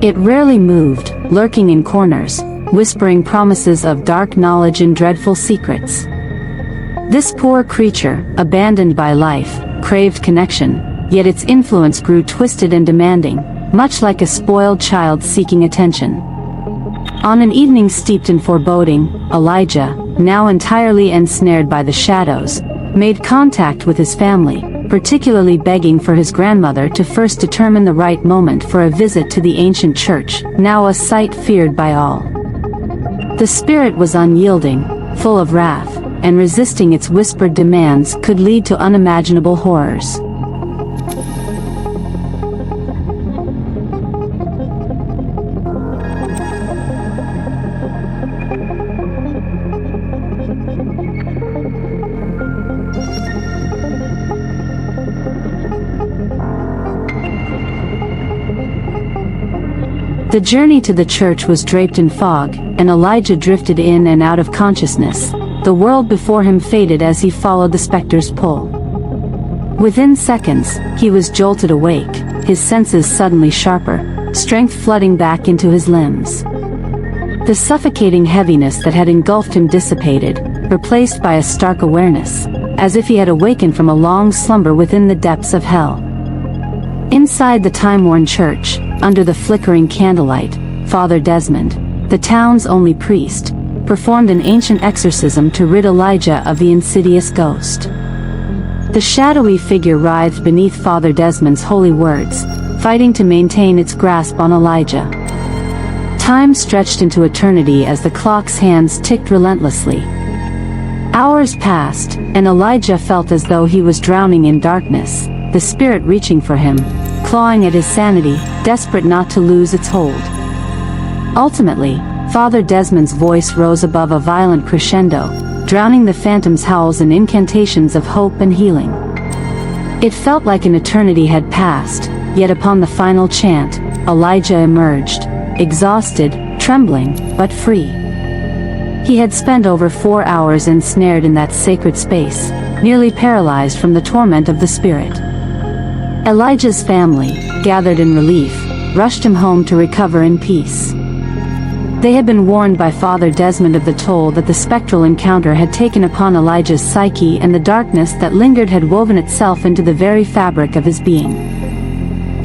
It rarely moved, lurking in corners, whispering promises of dark knowledge and dreadful secrets. This poor creature, abandoned by life, craved connection, yet its influence grew twisted and demanding, much like a spoiled child seeking attention. On an evening steeped in foreboding, Elijah, now entirely ensnared by the shadows, made contact with his family, particularly begging for his grandmother to first determine the right moment for a visit to the ancient church, now a sight feared by all. The spirit was unyielding, full of wrath, and resisting its whispered demands could lead to unimaginable horrors. The journey to the church was draped in fog, and Elijah drifted in and out of consciousness. The world before him faded as he followed the specter's pull. Within seconds, he was jolted awake, his senses suddenly sharper, strength flooding back into his limbs. The suffocating heaviness that had engulfed him dissipated, replaced by a stark awareness, as if he had awakened from a long slumber within the depths of hell. Inside the time-worn church, under the flickering candlelight, Father Desmond, the town's only priest, performed an ancient exorcism to rid Elijah of the insidious ghost. The shadowy figure writhed beneath Father Desmond's holy words, fighting to maintain its grasp on Elijah. Time stretched into eternity as the clock's hands ticked relentlessly. Hours passed, and Elijah felt as though he was drowning in darkness, the spirit reaching for him, clawing at his sanity, desperate not to lose its hold. Ultimately, Father Desmond's voice rose above a violent crescendo, drowning the phantom's howls in incantations of hope and healing. It felt like an eternity had passed, yet upon the final chant, Elijah emerged, exhausted, trembling, but free. He had spent over 4 hours ensnared in that sacred space, nearly paralyzed from the torment of the spirit. Elijah's family, gathered in relief, rushed him home to recover in peace. They had been warned by Father Desmond of the toll that the spectral encounter had taken upon Elijah's psyche, and the darkness that lingered had woven itself into the very fabric of his being.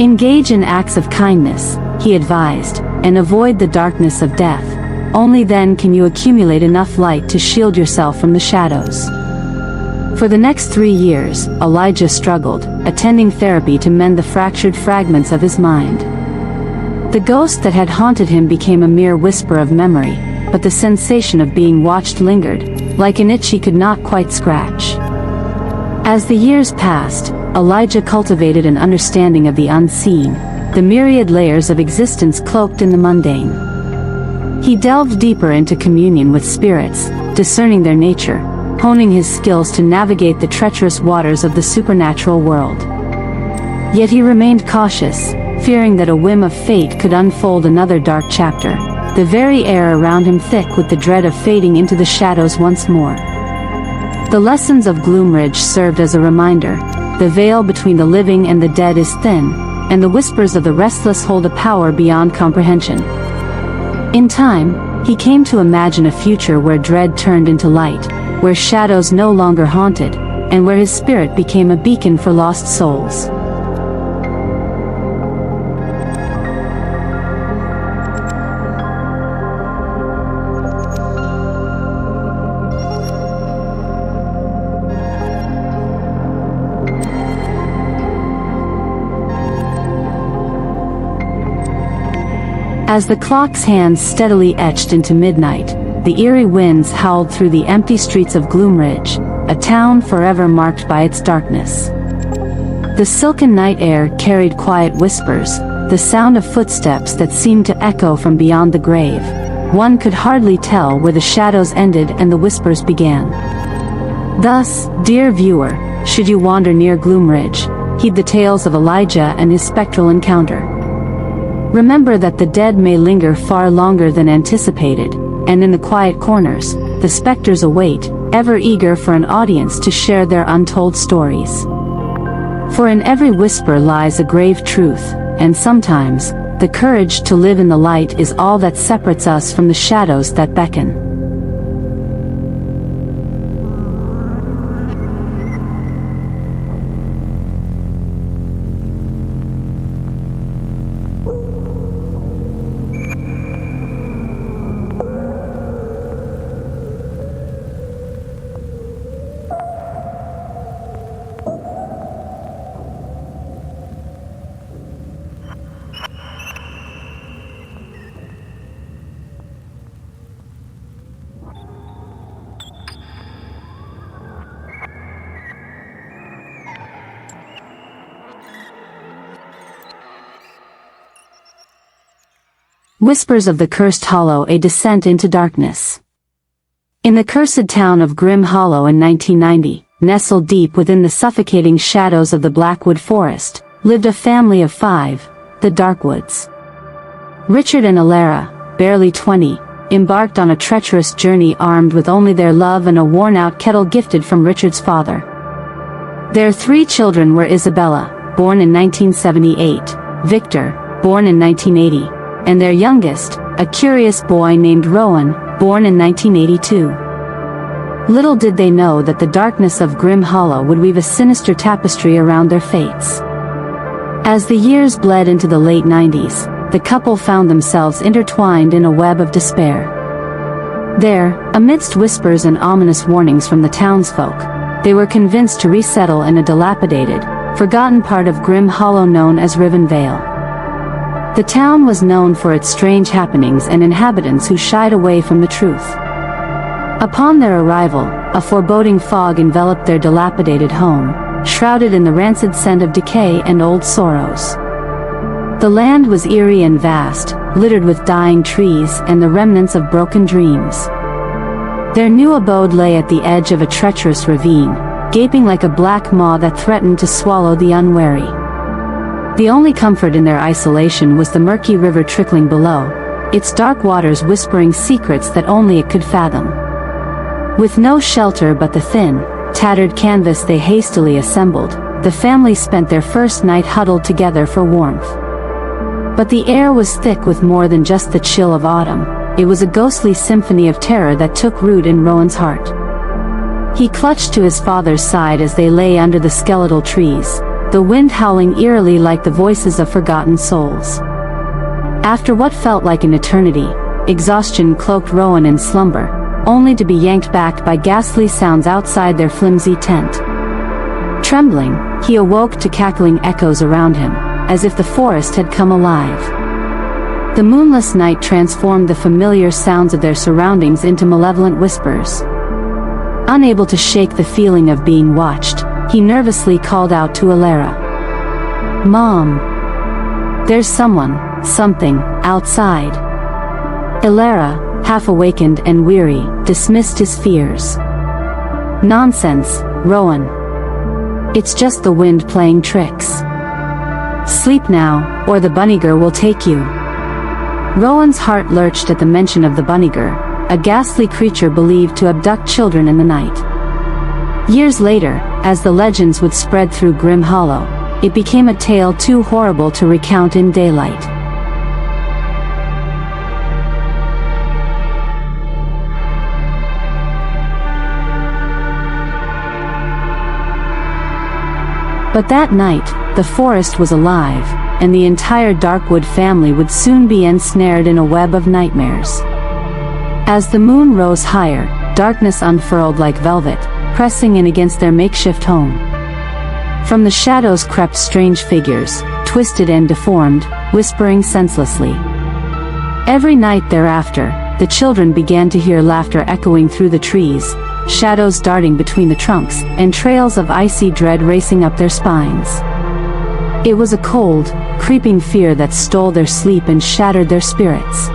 Engage in acts of kindness, he advised, and avoid the darkness of death. Only then can you accumulate enough light to shield yourself from the shadows. For the next 3 years, Elijah struggled, attending therapy to mend the fractured fragments of his mind. The ghost that had haunted him became a mere whisper of memory, but the sensation of being watched lingered, like an itch he could not quite scratch. As the years passed, Elijah cultivated an understanding of the unseen, the myriad layers of existence cloaked in the mundane. He delved deeper into communion with spirits, discerning their nature, honing his skills to navigate the treacherous waters of the supernatural world. Yet he remained cautious, fearing that a whim of fate could unfold another dark chapter, the very air around him thick with the dread of fading into the shadows once more. The lessons of Gloomridge served as a reminder: the veil between the living and the dead is thin, and the whispers of the restless hold a power beyond comprehension. In time, he came to imagine a future where dread turned into light, where shadows no longer haunted, and where his spirit became a beacon for lost souls. As the clock's hands steadily etched into midnight, the eerie winds howled through the empty streets of Gloomridge, a town forever marked by its darkness. The silken night air carried quiet whispers, the sound of footsteps that seemed to echo from beyond the grave. One could hardly tell where the shadows ended and the whispers began. Thus, dear viewer, should you wander near Gloomridge, heed the tales of Elijah and his spectral encounter. Remember that the dead may linger far longer than anticipated, and in the quiet corners, the specters await, ever eager for an audience to share their untold stories. For in every whisper lies a grave truth, and sometimes, the courage to live in the light is all that separates us from the shadows that beckon. Whispers of the Cursed Hollow: A Descent into Darkness. In the cursed town of Grim Hollow in 1990, nestled deep within the suffocating shadows of the Blackwood Forest, lived a family of 5, the Darkwoods. Richard and Alara, barely 20, embarked on a treacherous journey armed with only their love and a worn-out kettle gifted from Richard's father. Their 3 children were Isabella, born in 1978, Victor, born in 1980, and their youngest, a curious boy named Rowan, born in 1982. Little did they know that the darkness of Grim Hollow would weave a sinister tapestry around their fates. As the years bled into the late 90s, the couple found themselves intertwined in a web of despair. There, amidst whispers and ominous warnings from the townsfolk, they were convinced to resettle in a dilapidated, forgotten part of Grim Hollow known as Riven Vale. The town was known for its strange happenings and inhabitants who shied away from the truth. Upon their arrival, a foreboding fog enveloped their dilapidated home, shrouded in the rancid scent of decay and old sorrows. The land was eerie and vast, littered with dying trees and the remnants of broken dreams. Their new abode lay at the edge of a treacherous ravine, gaping like a black maw that threatened to swallow the unwary. The only comfort in their isolation was the murky river trickling below, its dark waters whispering secrets that only it could fathom. With no shelter but the thin, tattered canvas they hastily assembled, the family spent their first night huddled together for warmth. But the air was thick with more than just the chill of autumn. It was a ghostly symphony of terror that took root in Rowan's heart. He clutched to his father's side as they lay under the skeletal trees, the wind howling eerily like the voices of forgotten souls. After what felt like an eternity, exhaustion cloaked Rowan in slumber, only to be yanked back by ghastly sounds outside their flimsy tent. Trembling, he awoke to cackling echoes around him, as if the forest had come alive. The moonless night transformed the familiar sounds of their surroundings into malevolent whispers. Unable to shake the feeling of being watched, he nervously called out to Alara. "Mom! There's something, outside." Alara, half awakened and weary, dismissed his fears. "Nonsense, Rowan. It's just the wind playing tricks. Sleep now, or the bunnyger will take you." Rowan's heart lurched at the mention of the bunnyger, a ghastly creature believed to abduct children in the night. Years later, as the legends would spread through Grim Hollow, it became a tale too horrible to recount in daylight. But that night, the forest was alive, and the entire Darkwood family would soon be ensnared in a web of nightmares. As the moon rose higher, darkness unfurled like velvet, pressing in against their makeshift home. From the shadows crept strange figures, twisted and deformed, whispering senselessly. Every night thereafter, the children began to hear laughter echoing through the trees, shadows darting between the trunks, and trails of icy dread racing up their spines. It was a cold, creeping fear that stole their sleep and shattered their spirits.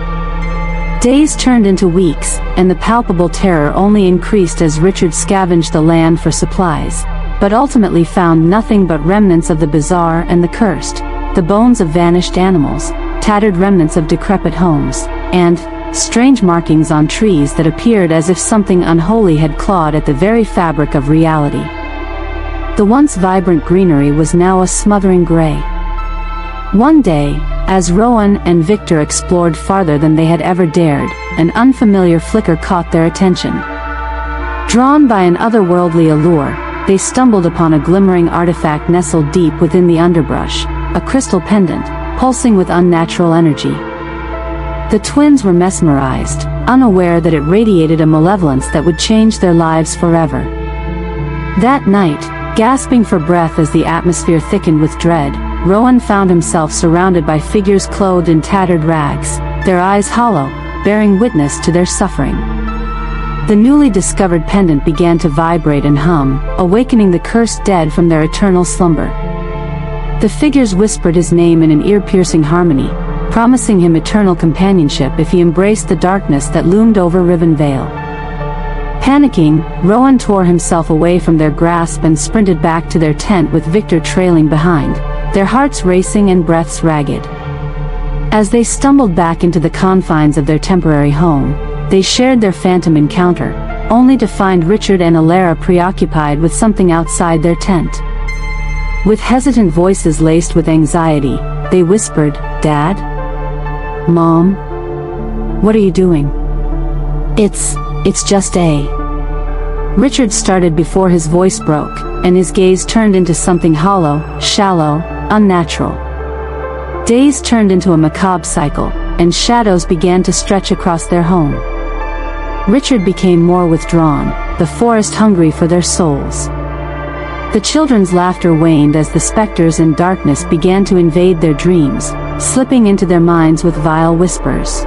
Days turned into weeks, and the palpable terror only increased as Richard scavenged the land for supplies, but ultimately found nothing but remnants of the bizarre and the cursed, the bones of vanished animals, tattered remnants of decrepit homes, and strange markings on trees that appeared as if something unholy had clawed at the very fabric of reality. The once vibrant greenery was now a smothering gray. One day, as Rowan and Victor explored farther than they had ever dared, an unfamiliar flicker caught their attention. Drawn by an otherworldly allure, they stumbled upon a glimmering artifact nestled deep within the underbrush, a crystal pendant, pulsing with unnatural energy. The twins were mesmerized, unaware that it radiated a malevolence that would change their lives forever. That night, gasping for breath as the atmosphere thickened with dread, Rowan found himself surrounded by figures clothed in tattered rags, their eyes hollow, bearing witness to their suffering. The newly discovered pendant began to vibrate and hum, awakening the cursed dead from their eternal slumber. The figures whispered his name in an ear-piercing harmony, promising him eternal companionship if he embraced the darkness that loomed over Riven Vale. Panicking, Rowan tore himself away from their grasp and sprinted back to their tent with Victor trailing behind, their hearts racing and breaths ragged. As they stumbled back into the confines of their temporary home, they shared their phantom encounter, only to find Richard and Alara preoccupied with something outside their tent. With hesitant voices laced with anxiety, they whispered, "Dad? Mom? What are you doing?" It's just a..." Richard started before his voice broke, and his gaze turned into something hollow, shallow, unnatural. Days turned into a macabre cycle, and shadows began to stretch across their home. Richard became more withdrawn, the forest hungry for their souls. The children's laughter waned as the specters and darkness began to invade their dreams, slipping into their minds with vile whispers.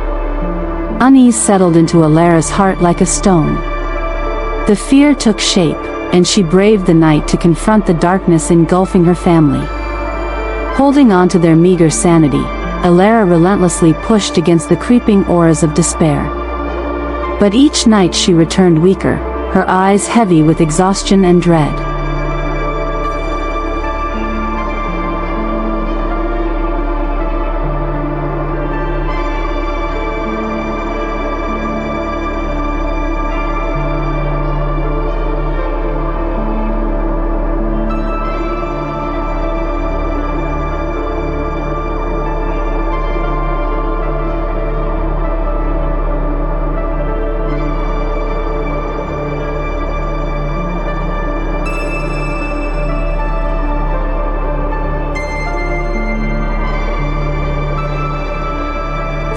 Unease settled into Alara's heart like a stone. The fear took shape, and she braved the night to confront the darkness engulfing her family. Holding on to their meager sanity, Alara relentlessly pushed against the creeping auras of despair. But each night she returned weaker, her eyes heavy with exhaustion and dread.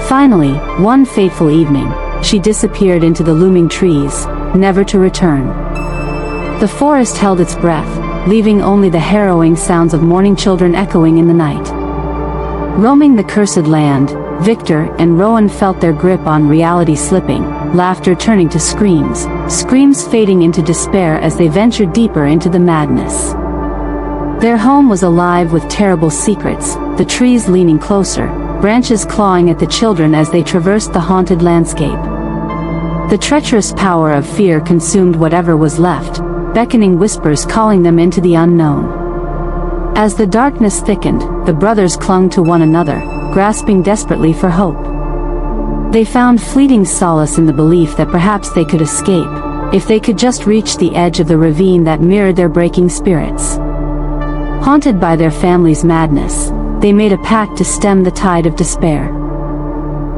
Finally, one fateful evening, she disappeared into the looming trees, never to return. The forest held its breath, leaving only the harrowing sounds of mourning children echoing in the night. Roaming the cursed land, Victor and Rowan felt their grip on reality slipping, laughter turning to screams, screams fading into despair as they ventured deeper into the madness. Their home was alive with terrible secrets, the trees leaning closer, branches clawing at the children as they traversed the haunted landscape. The treacherous power of fear consumed whatever was left, beckoning whispers calling them into the unknown. As the darkness thickened, the brothers clung to one another, grasping desperately for hope. They found fleeting solace in the belief that perhaps they could escape, if they could just reach the edge of the ravine that mirrored their breaking spirits. Haunted by their family's madness, they made a pact to stem the tide of despair.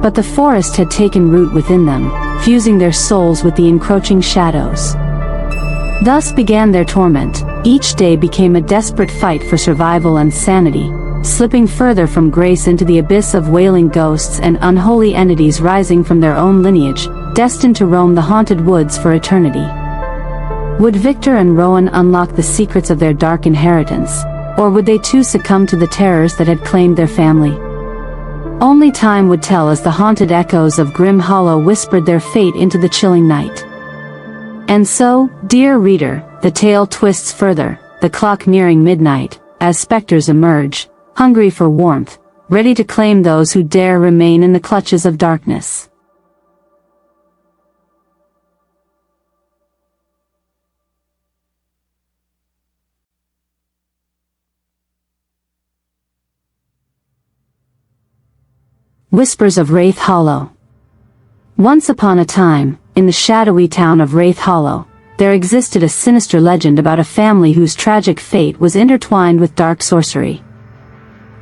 But the forest had taken root within them, fusing their souls with the encroaching shadows. Thus began their torment. Each day became a desperate fight for survival and sanity, slipping further from grace into the abyss of wailing ghosts and unholy entities rising from their own lineage, destined to roam the haunted woods for eternity. Would Victor and Rowan unlock the secrets of their dark inheritance, or would they too succumb to the terrors that had claimed their family? Only time would tell as the haunted echoes of Grim Hollow whispered their fate into the chilling night. And so, dear reader, the tale twists further, the clock nearing midnight, as specters emerge, hungry for warmth, ready to claim those who dare remain in the clutches of darkness. Whispers of Wraith Hollow. Once upon a time, in the shadowy town of Wraith Hollow, there existed a sinister legend about a family whose tragic fate was intertwined with dark sorcery.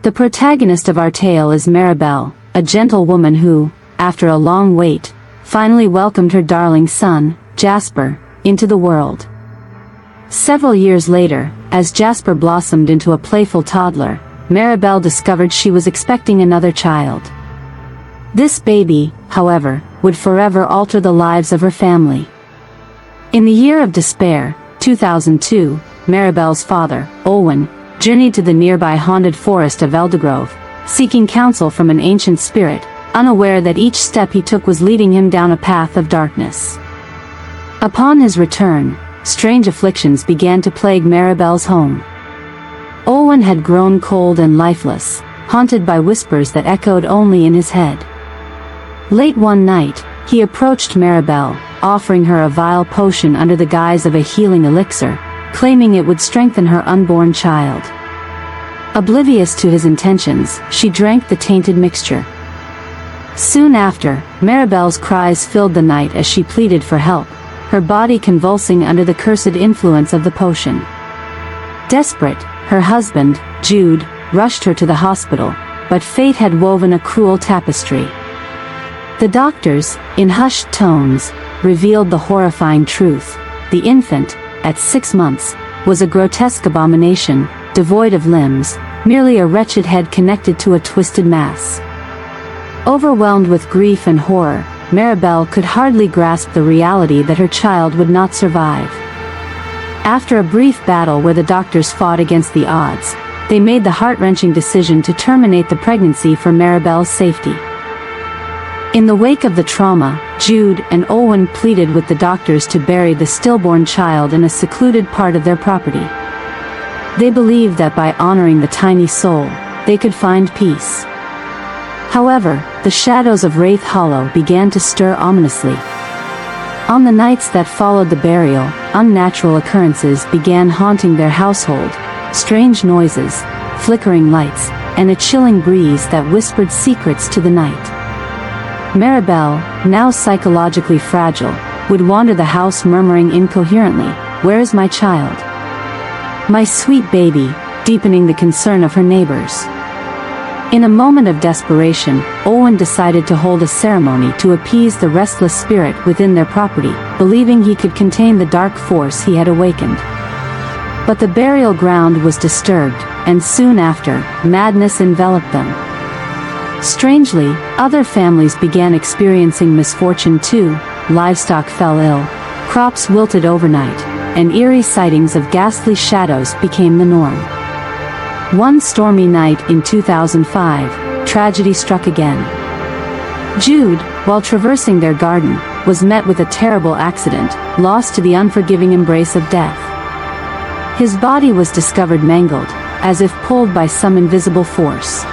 The protagonist of our tale is Maribel, a gentle woman who, after a long wait, finally welcomed her darling son, Jasper, into the world. Several years later, as Jasper blossomed into a playful toddler, Maribel discovered she was expecting another child. This baby, however, would forever alter the lives of her family. In the year of despair, 2002, Maribel's father, Olwen, journeyed to the nearby haunted forest of Eldergrove, seeking counsel from an ancient spirit, unaware that each step he took was leading him down a path of darkness. Upon his return, strange afflictions began to plague Maribel's home. Olwen had grown cold and lifeless, haunted by whispers that echoed only in his head. Late one night, he approached Maribel, offering her a vile potion under the guise of a healing elixir, claiming it would strengthen her unborn child. Oblivious to his intentions, she drank the tainted mixture. Soon after, Maribel's cries filled the night as she pleaded for help, her body convulsing under the cursed influence of the potion. Desperate, her husband, Jude, rushed her to the hospital, but fate had woven a cruel tapestry. The doctors, in hushed tones, revealed the horrifying truth. The infant, at 6 months, was a grotesque abomination, devoid of limbs, merely a wretched head connected to a twisted mass. Overwhelmed with grief and horror, Maribel could hardly grasp the reality that her child would not survive. After a brief battle where the doctors fought against the odds, they made the heart-wrenching decision to terminate the pregnancy for Maribel's safety. In the wake of the trauma, Jude and Owen pleaded with the doctors to bury the stillborn child in a secluded part of their property. They believed that by honoring the tiny soul, they could find peace. However, the shadows of Wraith Hollow began to stir ominously. On the nights that followed the burial, unnatural occurrences began haunting their household: strange noises, flickering lights, and a chilling breeze that whispered secrets to the night. Maribel, now psychologically fragile, would wander the house murmuring incoherently, "Where is my child? My sweet baby," deepening the concern of her neighbors. In a moment of desperation, Owen decided to hold a ceremony to appease the restless spirit within their property, believing he could contain the dark force he had awakened. But the burial ground was disturbed, and soon after, madness enveloped them. Strangely, other families began experiencing misfortune too. Livestock fell ill, crops wilted overnight, and eerie sightings of ghastly shadows became the norm. One stormy night in 2005, tragedy struck again. Jude, while traversing their garden, was met with a terrible accident, lost to the unforgiving embrace of death. His body was discovered mangled, as if pulled by some invisible force.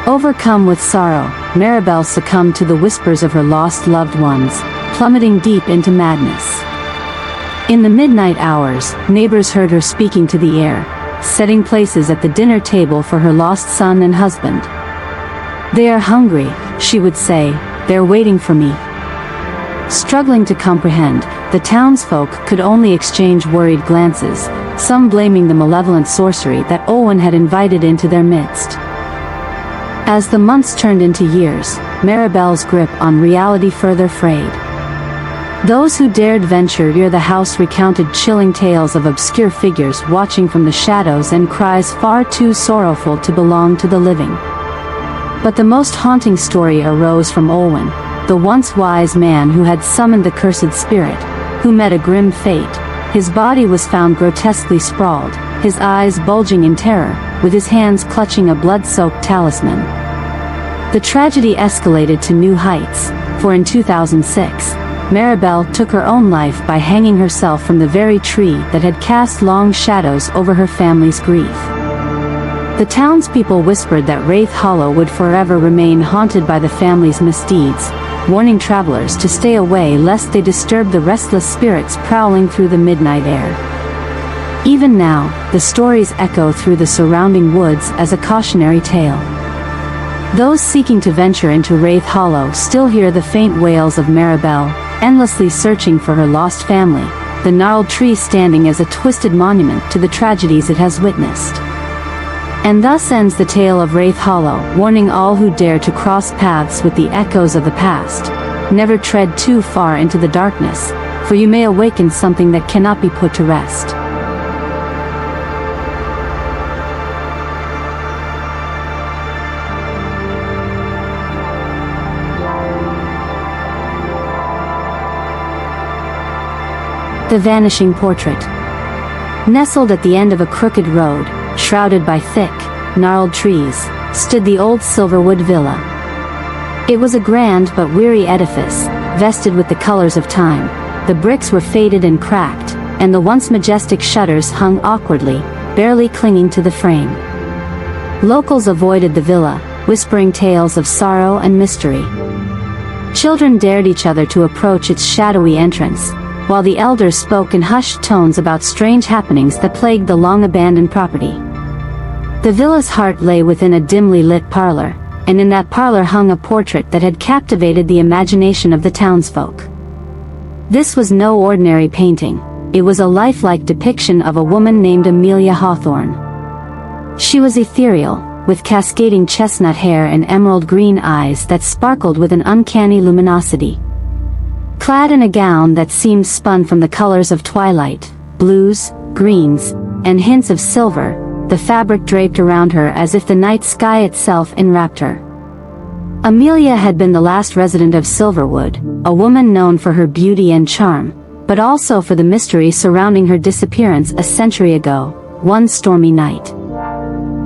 Overcome with sorrow, Maribel succumbed to the whispers of her lost loved ones, plummeting deep into madness. In the midnight hours, neighbors heard her speaking to the air, setting places at the dinner table for her lost son and husband. "They are hungry," she would say, "they're waiting for me." Struggling to comprehend, the townsfolk could only exchange worried glances, some blaming the malevolent sorcery that Owen had invited into their midst. As the months turned into years, Maribel's grip on reality further frayed. Those who dared venture near the house recounted chilling tales of obscure figures watching from the shadows and cries far too sorrowful to belong to the living. But the most haunting story arose from Owen, the once wise man who had summoned the cursed spirit, who met a grim fate. His body was found grotesquely sprawled, his eyes bulging in terror, with his hands clutching a blood-soaked talisman. The tragedy escalated to new heights, for in 2006, Maribel took her own life by hanging herself from the very tree that had cast long shadows over her family's grief. The townspeople whispered that Wraith Hollow would forever remain haunted by the family's misdeeds, warning travelers to stay away lest they disturb the restless spirits prowling through the midnight air. Even now, the stories echo through the surrounding woods as a cautionary tale. Those seeking to venture into Wraith Hollow still hear the faint wails of Maribel, endlessly searching for her lost family, the gnarled tree standing as a twisted monument to the tragedies it has witnessed. And thus ends the tale of Wraith Hollow, warning all who dare to cross paths with the echoes of the past. Never tread too far into the darkness, for you may awaken something that cannot be put to rest. The Vanishing Portrait. Nestled at the end of a crooked road, shrouded by thick, gnarled trees, stood the old Silverwood Villa. It was a grand but weary edifice, vested with the colors of time. The bricks were faded and cracked, and the once majestic shutters hung awkwardly, barely clinging to the frame. Locals avoided the villa, whispering tales of sorrow and mystery. Children dared each other to approach its shadowy entrance, while the elders spoke in hushed tones about strange happenings that plagued the long-abandoned property. The villa's heart lay within a dimly lit parlor, and in that parlor hung a portrait that had captivated the imagination of the townsfolk. This was no ordinary painting. It was a lifelike depiction of a woman named Amelia Hawthorne. She was ethereal, with cascading chestnut hair and emerald green eyes that sparkled with an uncanny luminosity. Clad in a gown that seemed spun from the colors of twilight, blues, greens, and hints of silver, the fabric draped around her as if the night sky itself enwrapped her. Amelia had been the last resident of Silverwood, a woman known for her beauty and charm, but also for the mystery surrounding her disappearance a century ago, one stormy night.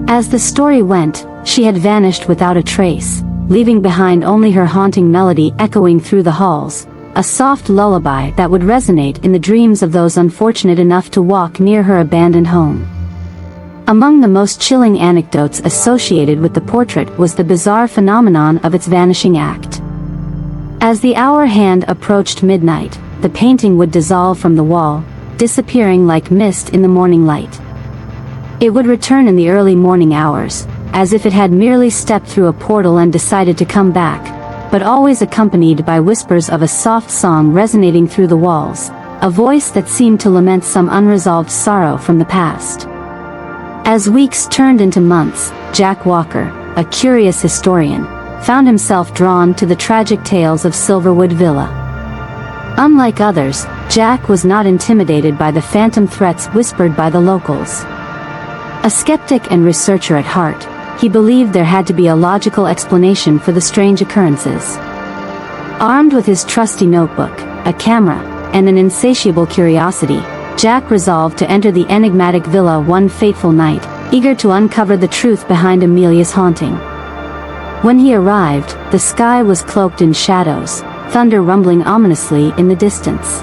As the story went, she had vanished without a trace, leaving behind only her haunting melody echoing through the halls, a soft lullaby that would resonate in the dreams of those unfortunate enough to walk near her abandoned home. Among the most chilling anecdotes associated with the portrait was the bizarre phenomenon of its vanishing act. As the hour hand approached midnight, the painting would dissolve from the wall, disappearing like mist in the morning light. It would return in the early morning hours, as if it had merely stepped through a portal and decided to come back, but always accompanied by whispers of a soft song resonating through the walls, a voice that seemed to lament some unresolved sorrow from the past. As weeks turned into months, Jack Walker, a curious historian, found himself drawn to the tragic tales of Silverwood Villa. Unlike others, Jack was not intimidated by the phantom threats whispered by the locals. A skeptic and researcher at heart, he believed there had to be a logical explanation for the strange occurrences. Armed with his trusty notebook, a camera, and an insatiable curiosity, Jack resolved to enter the enigmatic villa one fateful night, eager to uncover the truth behind Amelia's haunting. When he arrived, the sky was cloaked in shadows, thunder rumbling ominously in the distance.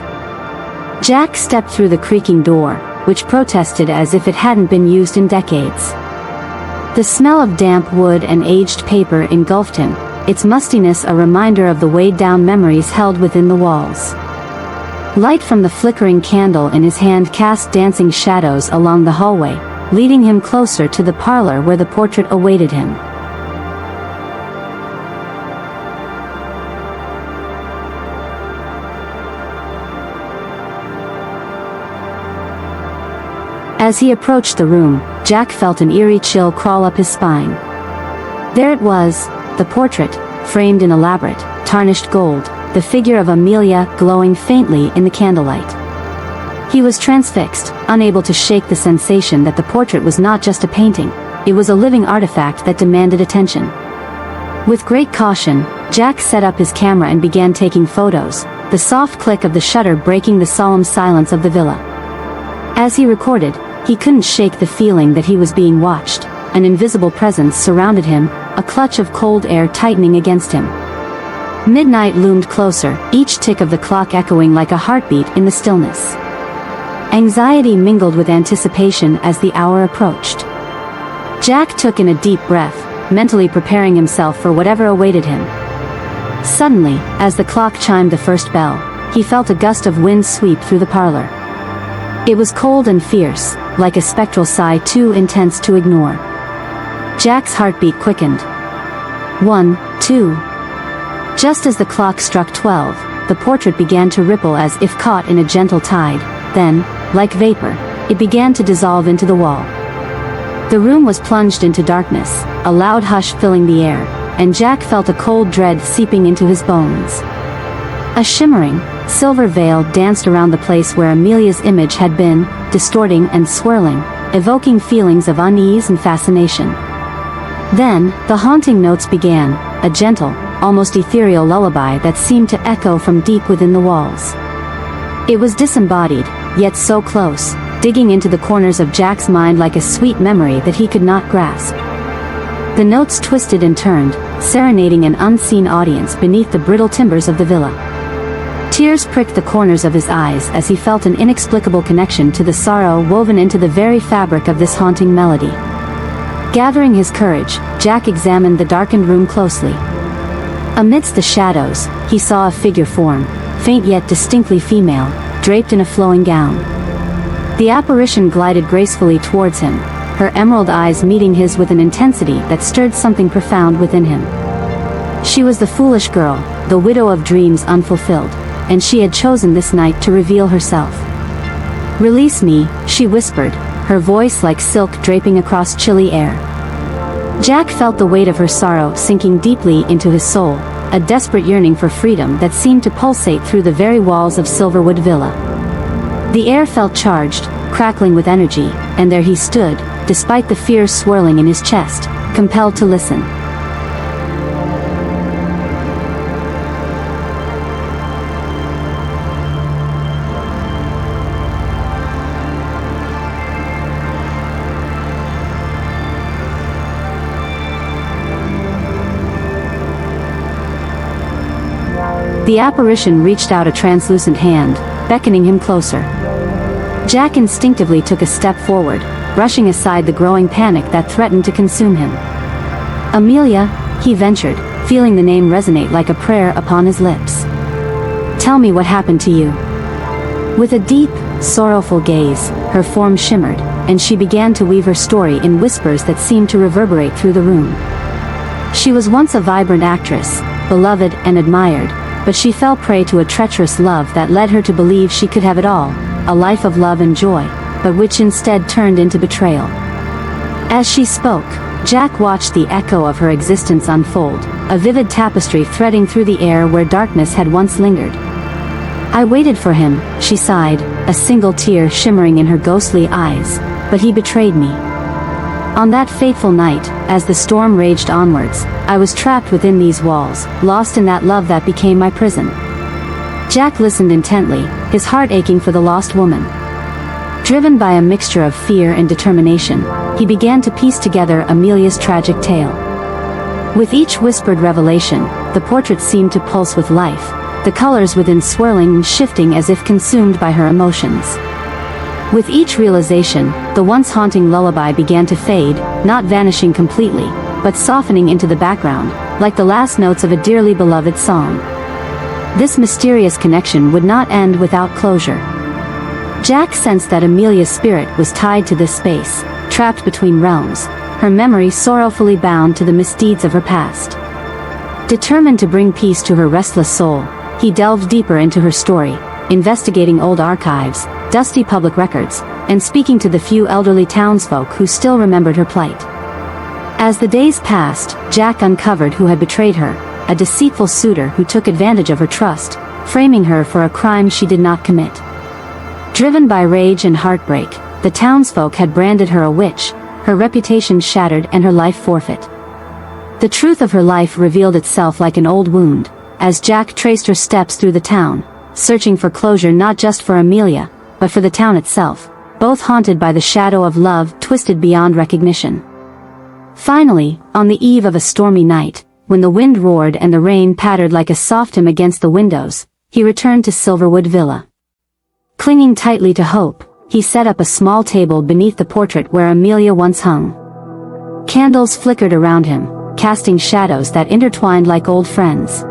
Jack stepped through the creaking door, which protested as if it hadn't been used in decades. The smell of damp wood and aged paper engulfed him, its mustiness a reminder of the weighed-down memories held within the walls. Light from the flickering candle in his hand cast dancing shadows along the hallway, leading him closer to the parlor where the portrait awaited him. As he approached the room, Jack felt an eerie chill crawl up his spine. There it was, the portrait, framed in elaborate, tarnished gold, the figure of Amelia glowing faintly in the candlelight. He was transfixed, unable to shake the sensation that the portrait was not just a painting, it was a living artifact that demanded attention. With great caution, Jack set up his camera and began taking photos, the soft click of the shutter breaking the solemn silence of the villa. As he recorded, he couldn't shake the feeling that he was being watched. An invisible presence surrounded him, a clutch of cold air tightening against him. Midnight loomed closer, each tick of the clock echoing like a heartbeat in the stillness. Anxiety mingled with anticipation as the hour approached. Jack took in a deep breath, mentally preparing himself for whatever awaited him. Suddenly, as the clock chimed the first bell, he felt a gust of wind sweep through the parlor. It was cold and fierce, like a spectral sigh too intense to ignore. Jack's heartbeat quickened. 1, 2. Just as the clock struck 12, the portrait began to ripple as if caught in a gentle tide, then, like vapor, it began to dissolve into the wall. The room was plunged into darkness, a loud hush filling the air, and Jack felt a cold dread seeping into his bones. A shimmering, silver veil danced around the place where Amelia's image had been, distorting and swirling, evoking feelings of unease and fascination. Then, the haunting notes began, a gentle, almost ethereal lullaby that seemed to echo from deep within the walls. It was disembodied, yet so close, digging into the corners of Jack's mind like a sweet memory that he could not grasp. The notes twisted and turned, serenading an unseen audience beneath the brittle timbers of the villa. Tears pricked the corners of his eyes as he felt an inexplicable connection to the sorrow woven into the very fabric of this haunting melody. Gathering his courage, Jack examined the darkened room closely. Amidst the shadows, he saw a figure form, faint yet distinctly female, draped in a flowing gown. The apparition glided gracefully towards him, her emerald eyes meeting his with an intensity that stirred something profound within him. She was the foolish girl, the widow of dreams unfulfilled, and she had chosen this night to reveal herself. "Release me," she whispered, her voice like silk draping across chilly air. Jack felt the weight of her sorrow sinking deeply into his soul, a desperate yearning for freedom that seemed to pulsate through the very walls of Silverwood Villa. The air felt charged, crackling with energy, and there he stood, despite the fear swirling in his chest, compelled to listen. The apparition reached out a translucent hand, beckoning him closer. Jack instinctively took a step forward, brushing aside the growing panic that threatened to consume him. "Amelia," he ventured, feeling the name resonate like a prayer upon his lips. "Tell me what happened to you." With a deep, sorrowful gaze, her form shimmered, and she began to weave her story in whispers that seemed to reverberate through the room. She was once a vibrant actress, beloved and admired, but she fell prey to a treacherous love that led her to believe she could have it all, a life of love and joy, but which instead turned into betrayal. As she spoke, Jack watched the echo of her existence unfold, a vivid tapestry threading through the air where darkness had once lingered. "I waited for him," she sighed, a single tear shimmering in her ghostly eyes, "but he betrayed me. On that fateful night, as the storm raged onwards, I was trapped within these walls, lost in that love that became my prison." Jack listened intently, his heart aching for the lost woman. Driven by a mixture of fear and determination, he began to piece together Amelia's tragic tale. With each whispered revelation, the portrait seemed to pulse with life, the colors within swirling and shifting as if consumed by her emotions. With each realization, the once haunting lullaby began to fade, not vanishing completely, but softening into the background, like the last notes of a dearly beloved song. This mysterious connection would not end without closure. Jack sensed that Amelia's spirit was tied to this space, trapped between realms, her memory sorrowfully bound to the misdeeds of her past. Determined to bring peace to her restless soul, he delved deeper into her story, investigating old archives, dusty public records, and speaking to the few elderly townsfolk who still remembered her plight. As the days passed, Jack uncovered who had betrayed her, a deceitful suitor who took advantage of her trust, framing her for a crime she did not commit. Driven by rage and heartbreak, the townsfolk had branded her a witch, her reputation shattered and her life forfeit. The truth of her life revealed itself like an old wound, as Jack traced her steps through the town, searching for closure not just for Amelia, but for the town itself, both haunted by the shadow of love twisted beyond recognition. Finally, on the eve of a stormy night, when the wind roared and the rain pattered like a soft hymn against the windows, he returned to Silverwood Villa. Clinging tightly to hope, he set up a small table beneath the portrait where Amelia once hung. Candles flickered around him, casting shadows that intertwined like old friends.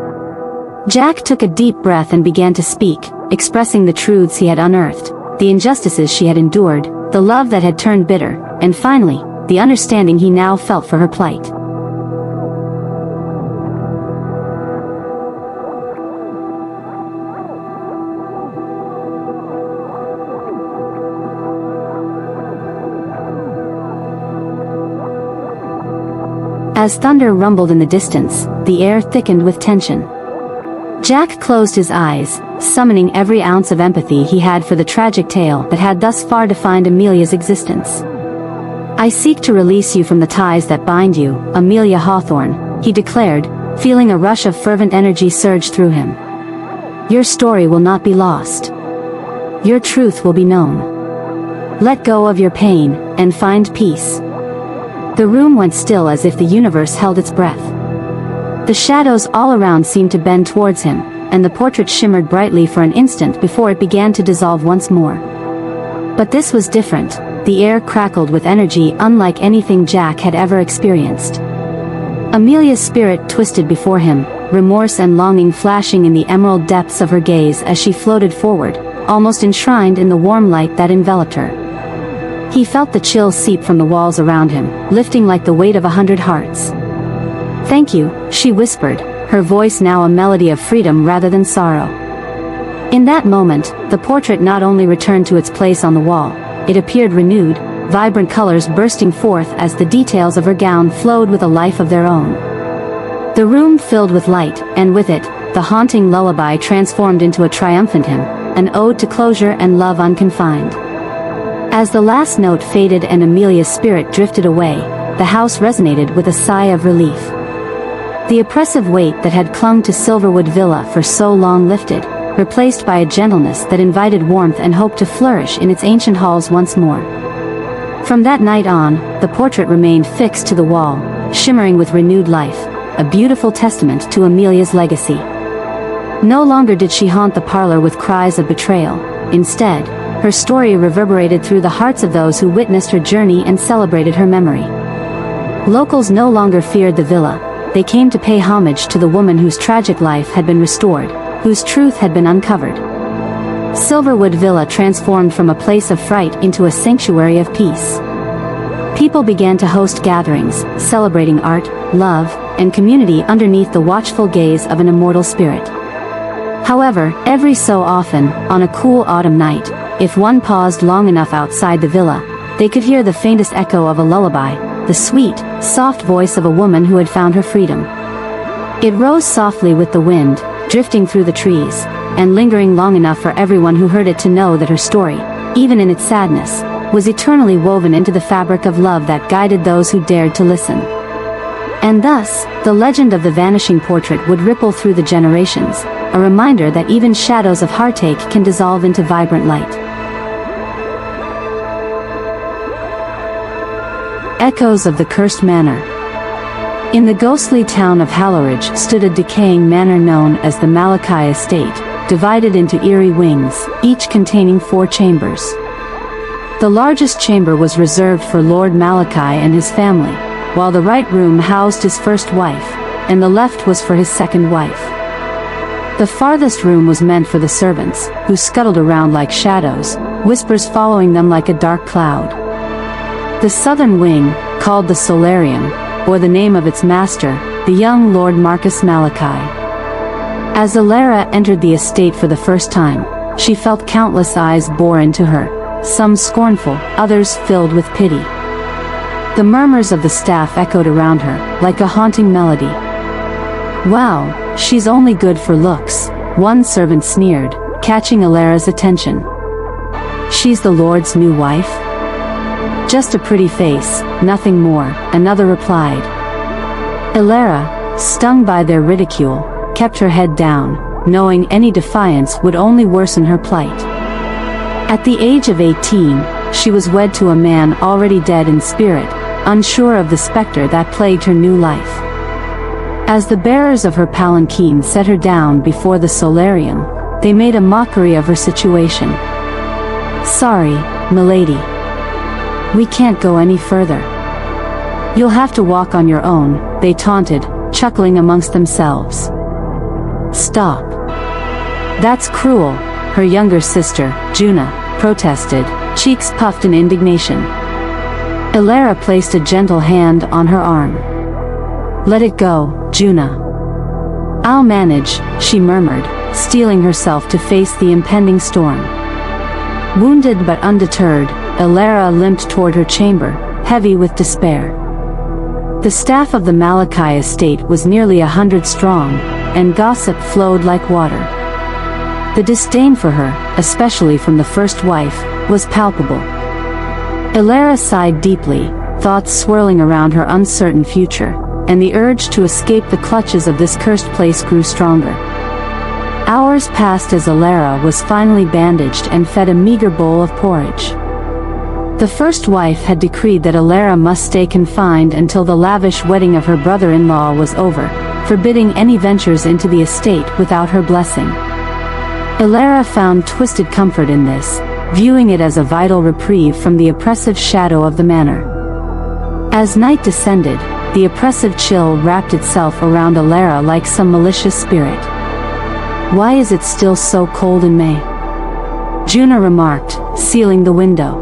Jack took a deep breath and began to speak, expressing the truths he had unearthed, the injustices she had endured, the love that had turned bitter, and finally, the understanding he now felt for her plight. As thunder rumbled in the distance, the air thickened with tension. Jack closed his eyes, summoning every ounce of empathy he had for the tragic tale that had thus far defined Amelia's existence. "I seek to release you from the ties that bind you, Amelia Hawthorne," he declared, feeling a rush of fervent energy surge through him. "Your story will not be lost. Your truth will be known. Let go of your pain, and find peace." The room went still as if the universe held its breath. The shadows all around seemed to bend towards him, and the portrait shimmered brightly for an instant before it began to dissolve once more. But this was different. The air crackled with energy unlike anything Jack had ever experienced. Amelia's spirit twisted before him, remorse and longing flashing in the emerald depths of her gaze as she floated forward, almost enshrined in the warm light that enveloped her. He felt the chill seep from the walls around him, lifting like the weight of 100 hearts. "Thank you," she whispered, her voice now a melody of freedom rather than sorrow. In that moment, the portrait not only returned to its place on the wall, it appeared renewed, vibrant colors bursting forth as the details of her gown flowed with a life of their own. The room filled with light, and with it, the haunting lullaby transformed into a triumphant hymn, an ode to closure and love unconfined. As the last note faded and Amelia's spirit drifted away, the house resonated with a sigh of relief. The oppressive weight that had clung to Silverwood Villa for so long lifted, replaced by a gentleness that invited warmth and hope to flourish in its ancient halls once more. From that night on, the portrait remained fixed to the wall, shimmering with renewed life, a beautiful testament to Amelia's legacy. No longer did she haunt the parlor with cries of betrayal. Instead, her story reverberated through the hearts of those who witnessed her journey and celebrated her memory. Locals no longer feared the villa. They came to pay homage to the woman whose tragic life had been restored, whose truth had been uncovered. Silverwood Villa transformed from a place of fright into a sanctuary of peace. People began to host gatherings, celebrating art, love, and community underneath the watchful gaze of an immortal spirit. However, every so often, on a cool autumn night, if one paused long enough outside the villa, they could hear the faintest echo of a lullaby, the sweet, soft voice of a woman who had found her freedom. It rose softly with the wind, drifting through the trees, and lingering long enough for everyone who heard it to know that her story, even in its sadness, was eternally woven into the fabric of love that guided those who dared to listen. And thus, the legend of the vanishing portrait would ripple through the generations, a reminder that even shadows of heartache can dissolve into vibrant light. Echoes of the Cursed Manor. In the ghostly town of Halloridge stood a decaying manor known as the Malachi Estate, divided into eerie wings, each containing 4 chambers. The largest chamber was reserved for Lord Malachi and his family, while the right room housed his first wife, and the left was for his second wife. The farthest room was meant for the servants, who scuttled around like shadows, whispers following them like a dark cloud. The southern wing, called the solarium, bore the name of its master, the young Lord Marcus Malachi. As Alara entered the estate for the first time, she felt countless eyes bore into her, some scornful, others filled with pity. The murmurs of the staff echoed around her, like a haunting melody. "Wow, she's only good for looks," one servant sneered, catching Alara's attention. "She's the Lord's new wife?" "Just a pretty face, nothing more," another replied. Alara, stung by their ridicule, kept her head down, knowing any defiance would only worsen her plight. At the age of 18, she was wed to a man already dead in spirit, unsure of the specter that plagued her new life. As the bearers of her palanquin set her down before the solarium, they made a mockery of her situation. "Sorry, milady. We can't go any further. You'll have to walk on your own," they taunted, chuckling amongst themselves. "Stop. That's cruel," her younger sister, Juna, protested, cheeks puffed in indignation. Alara placed a gentle hand on her arm. "Let it go, Juna. I'll manage," she murmured, steeling herself to face the impending storm. Wounded but undeterred, Alara limped toward her chamber, heavy with despair. The staff of the Malachi estate was nearly 100 strong, and gossip flowed like water. The disdain for her, especially from the first wife, was palpable. Alara sighed deeply, thoughts swirling around her uncertain future, and the urge to escape the clutches of this cursed place grew stronger. Hours passed as Alara was finally bandaged and fed a meager bowl of porridge. The first wife had decreed that Alara must stay confined until the lavish wedding of her brother-in-law was over, forbidding any ventures into the estate without her blessing. Alara found twisted comfort in this, viewing it as a vital reprieve from the oppressive shadow of the manor. As night descended, the oppressive chill wrapped itself around Alara like some malicious spirit. "Why is it still so cold in May?" Juna remarked, sealing the window.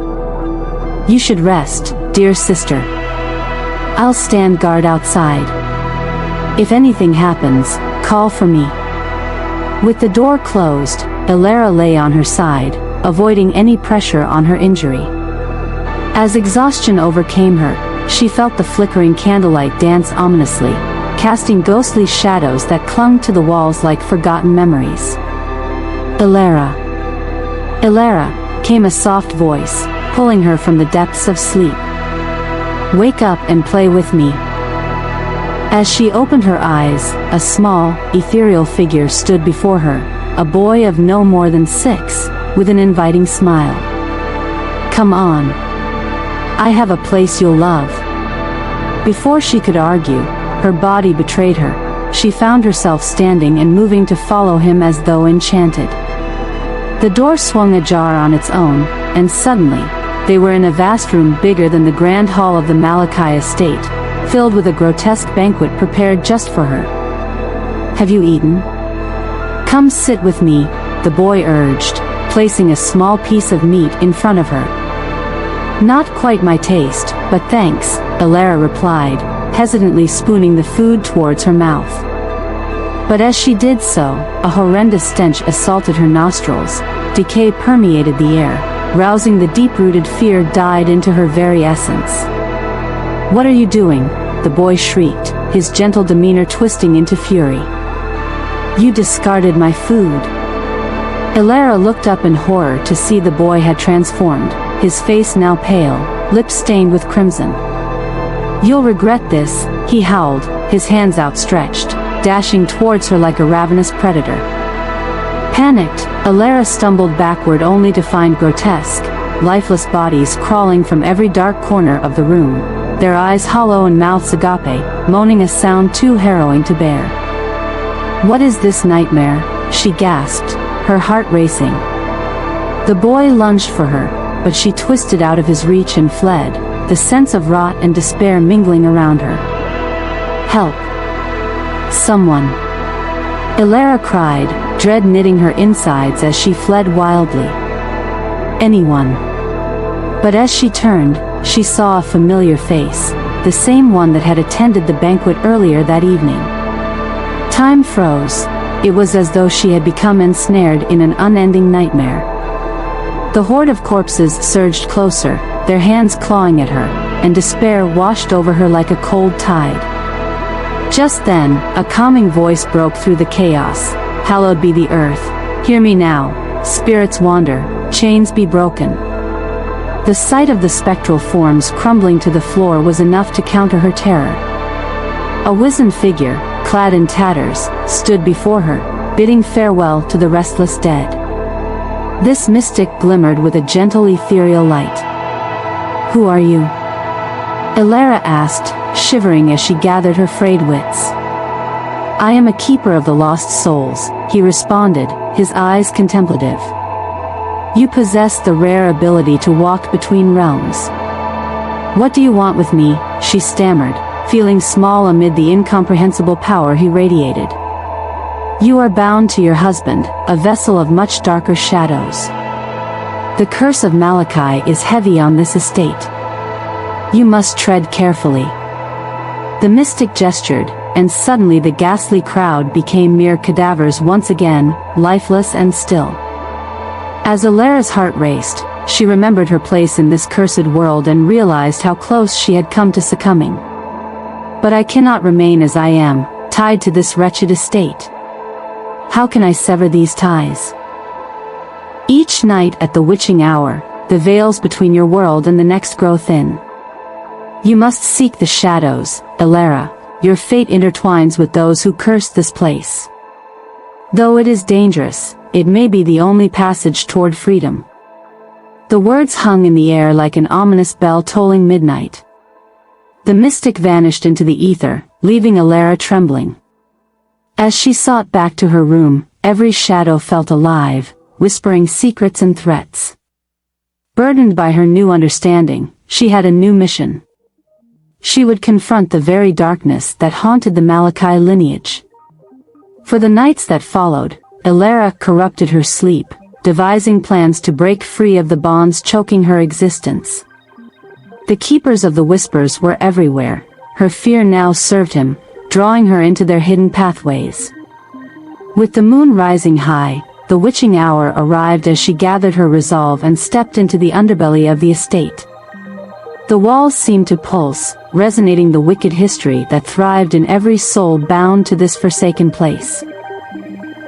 "You should rest, dear sister. I'll stand guard outside. If anything happens, call for me." With the door closed, Alara lay on her side, avoiding any pressure on her injury. As exhaustion overcame her, she felt the flickering candlelight dance ominously, casting ghostly shadows that clung to the walls like forgotten memories. "Alara! Alara!" came a soft voice, pulling her from the depths of sleep. "Wake up and play with me." As she opened her eyes, a small, ethereal figure stood before her, a boy of no more than 6, with an inviting smile. "Come on. I have a place you'll love." Before she could argue, her body betrayed her. she found herself standing and moving to follow him as though enchanted. The door swung ajar on its own, and suddenly, they were in a vast room bigger than the grand hall of the Malachi estate, filled with a grotesque banquet prepared just for her. "Have you eaten? Come sit with me," the boy urged, placing a small piece of meat in front of her. "Not quite my taste, but thanks," Elara replied, hesitantly spooning the food towards her mouth. But as she did so, a horrendous stench assaulted her nostrils. Decay permeated the air, rousing the deep-rooted fear died into her very essence. "What are you doing?" the boy shrieked, his gentle demeanor twisting into fury. "You discarded my food." Elara looked up in horror to see the boy had transformed, his face now pale, lips stained with crimson. "You'll regret this," he howled, his hands outstretched, dashing towards her like a ravenous predator. Panicked, Elara stumbled backward only to find grotesque, lifeless bodies crawling from every dark corner of the room, their eyes hollow and mouths agape, moaning a sound too harrowing to bear. "What is this nightmare?" she gasped, her heart racing. The boy lunged for her, but she twisted out of his reach and fled, the sense of rot and despair mingling around her. "Help! Someone!" Elara cried, dread knitting her insides as she fled wildly. "Anyone!" But as she turned, she saw a familiar face, the same one that had attended the banquet earlier that evening. Time froze. It was as though she had become ensnared in an unending nightmare. The horde of corpses surged closer, their hands clawing at her, and despair washed over her like a cold tide. Just then, a calming voice broke through the chaos. "Hallowed be the earth. Hear me now. Spirits wander, chains be broken." The sight of the spectral forms crumbling to the floor was enough to counter her terror. A wizened figure, clad in tatters, stood before her, bidding farewell to the restless dead. This mystic glimmered with a gentle ethereal light. "Who are you?" Elara asked, shivering as she gathered her frayed wits. "I am a keeper of the lost souls," he responded, his eyes contemplative. "You possess the rare ability to walk between realms." "What do you want with me?" she stammered, feeling small amid the incomprehensible power he radiated. "You are bound to your husband, a vessel of much darker shadows. The curse of Malachi is heavy on this estate. You must tread carefully." The mystic gestured, and suddenly the ghastly crowd became mere cadavers once again, lifeless and still. As Elara's heart raced, she remembered her place in this cursed world and realized how close she had come to succumbing. "But I cannot remain as I am, tied to this wretched estate. How can I sever these ties?" Each night at the witching hour, the veils between your world and the next grow thin. You must seek the shadows, Elara. Your fate intertwines with those who curse this place. Though it is dangerous, it may be the only passage toward freedom. The words hung in the air like an ominous bell tolling midnight. The mystic vanished into the ether, leaving Elara trembling. As she sought back to her room, every shadow felt alive, whispering secrets and threats. Burdened by her new understanding, she had a new mission. She would confront the very darkness that haunted the Malachi lineage. For the nights that followed, Elara corrupted her sleep, devising plans to break free of the bonds choking her existence. The keepers of the whispers were everywhere. Her fear now served him, drawing her into their hidden pathways. With the moon rising high, the witching hour arrived as she gathered her resolve and stepped into the underbelly of the estate. The walls seemed to pulse, resonating the wicked history that thrived in every soul bound to this forsaken place.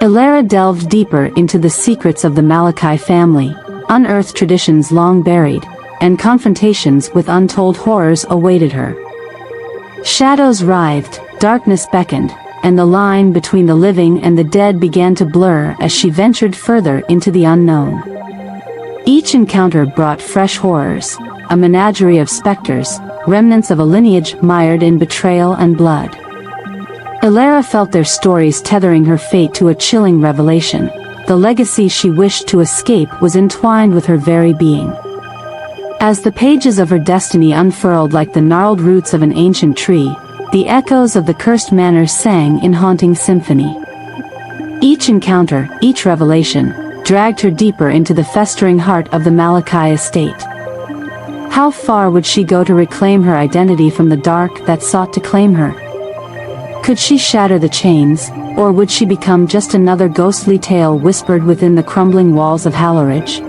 Elara delved deeper into the secrets of the Malachi family, unearthed traditions long buried, and confrontations with untold horrors awaited her. Shadows writhed, darkness beckoned, and the line between the living and the dead began to blur as she ventured further into the unknown. Each encounter brought fresh horrors, a menagerie of specters, remnants of a lineage mired in betrayal and blood. Ilara felt their stories tethering her fate to a chilling revelation. The legacy she wished to escape was entwined with her very being. As the pages of her destiny unfurled like the gnarled roots of an ancient tree, the echoes of the cursed manor sang in haunting symphony. Each encounter, each revelation, dragged her deeper into the festering heart of the Malachi estate. How far would she go to reclaim her identity from the dark that sought to claim her? Could she shatter the chains, or would she become just another ghostly tale whispered within the crumbling walls of Halloridge?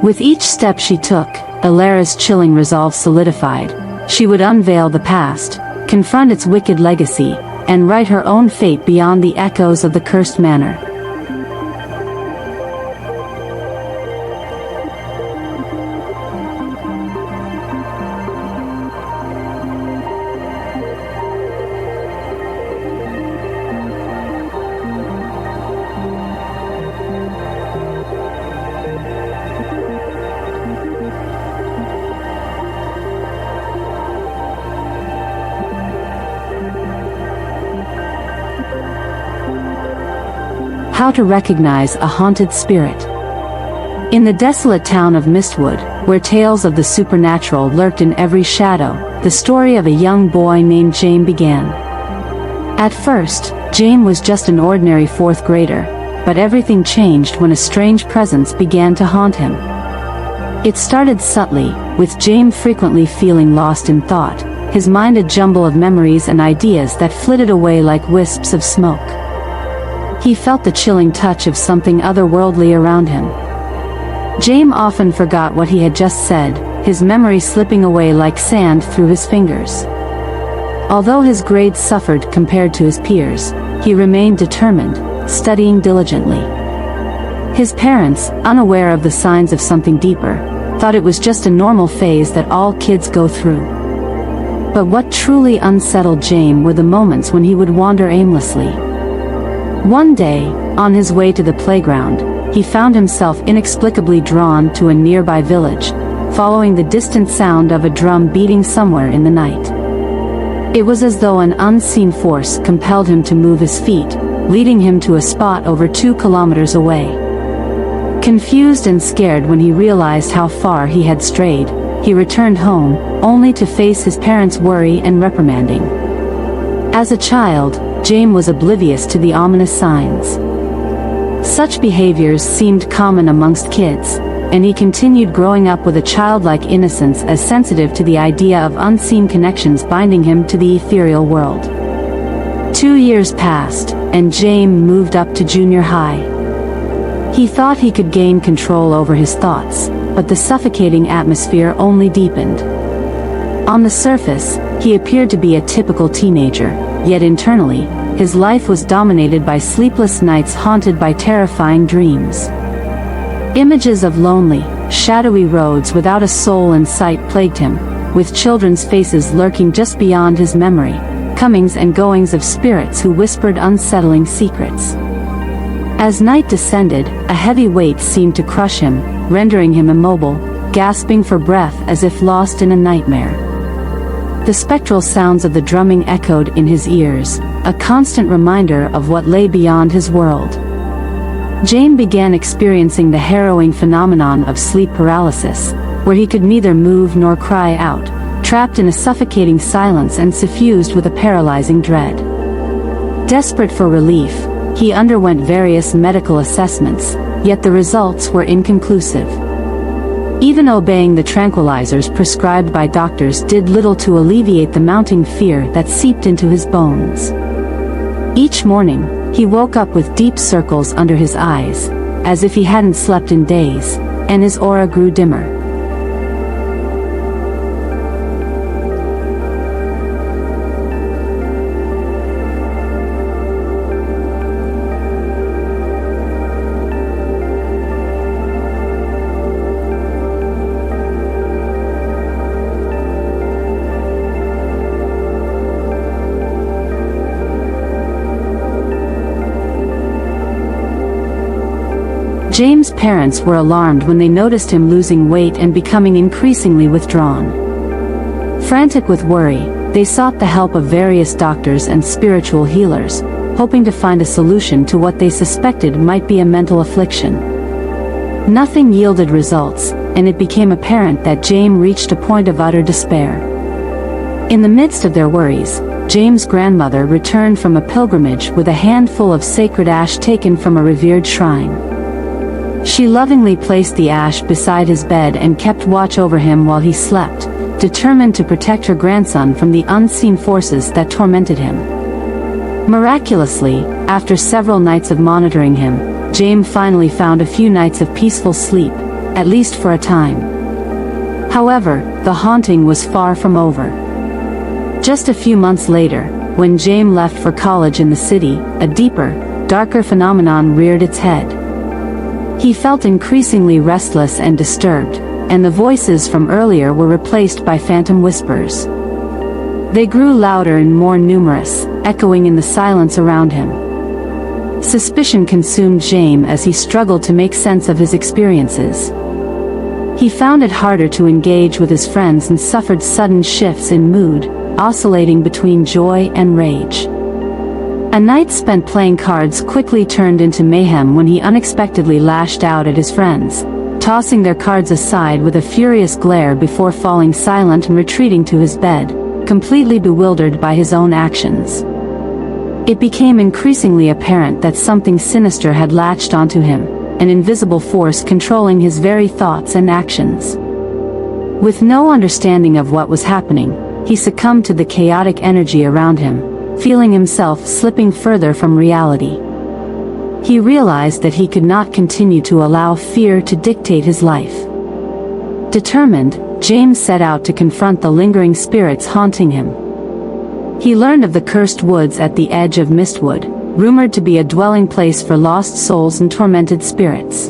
With each step she took, Ilara's chilling resolve solidified. She would unveil the past, confront its wicked legacy, and write her own fate beyond the echoes of the cursed manor. How to recognize a haunted spirit. In the desolate town of Mistwood, where tales of the supernatural lurked in every shadow, the story of a young boy named James began. At first, James was just an ordinary fourth grader, but everything changed when a strange presence began to haunt him. It started subtly, with James frequently feeling lost in thought, his mind a jumble of memories and ideas that flitted away like wisps of smoke. He felt the chilling touch of something otherworldly around him. James often forgot what he had just said, his memory slipping away like sand through his fingers. Although his grades suffered compared to his peers, he remained determined, studying diligently. His parents, unaware of the signs of something deeper, thought it was just a normal phase that all kids go through. But what truly unsettled James were the moments when he would wander aimlessly. One day, on his way to the playground, he found himself inexplicably drawn to a nearby village, following the distant sound of a drum beating somewhere in the night. It was as though an unseen force compelled him to move his feet, leading him to a spot over 2 kilometers away. Confused and scared when he realized how far he had strayed, he returned home, only to face his parents' worry and reprimanding. As a child, James was oblivious to the ominous signs. Such behaviors seemed common amongst kids, and he continued growing up with a childlike innocence as sensitive to the idea of unseen connections binding him to the ethereal world. 2 years passed, and James moved up to junior high. He thought he could gain control over his thoughts, but the suffocating atmosphere only deepened. On the surface, he appeared to be a typical teenager, yet internally, his life was dominated by sleepless nights haunted by terrifying dreams. Images of lonely, shadowy roads without a soul in sight plagued him, with children's faces lurking just beyond his memory, comings and goings of spirits who whispered unsettling secrets. As night descended, a heavy weight seemed to crush him, rendering him immobile, gasping for breath as if lost in a nightmare. The spectral sounds of the drumming echoed in his ears, a constant reminder of what lay beyond his world. James began experiencing the harrowing phenomenon of sleep paralysis, where he could neither move nor cry out, trapped in a suffocating silence and suffused with a paralyzing dread. Desperate for relief, he underwent various medical assessments, yet the results were inconclusive. Even obeying the tranquilizers prescribed by doctors did little to alleviate the mounting fear that seeped into his bones. Each morning, he woke up with deep circles under his eyes, as if he hadn't slept in days, and his aura grew dimmer. James' parents were alarmed when they noticed him losing weight and becoming increasingly withdrawn. Frantic with worry, they sought the help of various doctors and spiritual healers, hoping to find a solution to what they suspected might be a mental affliction. Nothing yielded results, and it became apparent that James reached a point of utter despair. In the midst of their worries, James' grandmother returned from a pilgrimage with a handful of sacred ash taken from a revered shrine. She lovingly placed the ash beside his bed and kept watch over him while he slept, determined to protect her grandson from the unseen forces that tormented him. Miraculously, after several nights of monitoring him, James finally found a few nights of peaceful sleep, at least for a time. However, the haunting was far from over. Just a few months later, when James left for college in the city, a deeper, darker phenomenon reared its head. He felt increasingly restless and disturbed, and the voices from earlier were replaced by phantom whispers. They grew louder and more numerous, echoing in the silence around him. Suspicion consumed James as he struggled to make sense of his experiences. He found it harder to engage with his friends and suffered sudden shifts in mood, oscillating between joy and rage. A night spent playing cards quickly turned into mayhem when he unexpectedly lashed out at his friends, tossing their cards aside with a furious glare before falling silent and retreating to his bed, completely bewildered by his own actions. It became increasingly apparent that something sinister had latched onto him, an invisible force controlling his very thoughts and actions. With no understanding of what was happening, he succumbed to the chaotic energy around him, feeling himself slipping further from reality. He realized that he could not continue to allow fear to dictate his life. Determined, James set out to confront the lingering spirits haunting him. He learned of the cursed woods at the edge of Mistwood, rumored to be a dwelling place for lost souls and tormented spirits.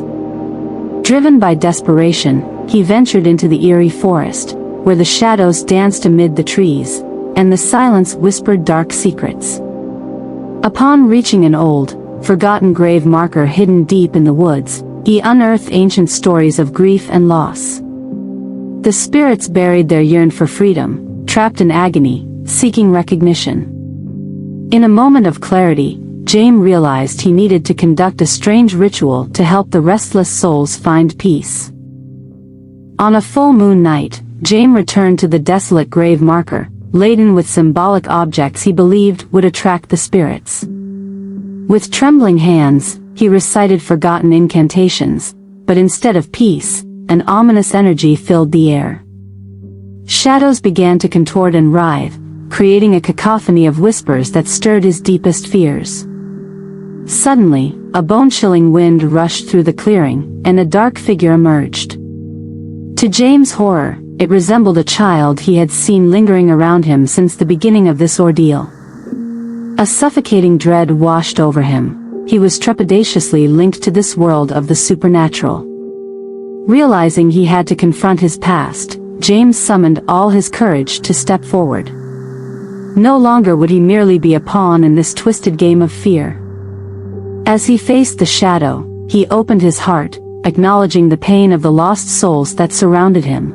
Driven by desperation, he ventured into the eerie forest, where the shadows danced amid the trees, and the silence whispered dark secrets. Upon reaching an old, forgotten grave marker hidden deep in the woods, he unearthed ancient stories of grief and loss. The spirits buried their yearn for freedom, trapped in agony, seeking recognition. In a moment of clarity, James realized he needed to conduct a strange ritual to help the restless souls find peace. On a full moon night, James returned to the desolate grave marker, laden with symbolic objects he believed would attract the spirits. With trembling hands, he recited forgotten incantations, but instead of peace, an ominous energy filled the air. Shadows began to contort and writhe, creating a cacophony of whispers that stirred his deepest fears. Suddenly, a bone-chilling wind rushed through the clearing, and a dark figure emerged. To James' horror, it resembled a child he had seen lingering around him since the beginning of this ordeal. A suffocating dread washed over him. He was trepidatiously linked to this world of the supernatural. Realizing he had to confront his past, James summoned all his courage to step forward. No longer would he merely be a pawn in this twisted game of fear. As he faced the shadow, he opened his heart, acknowledging the pain of the lost souls that surrounded him.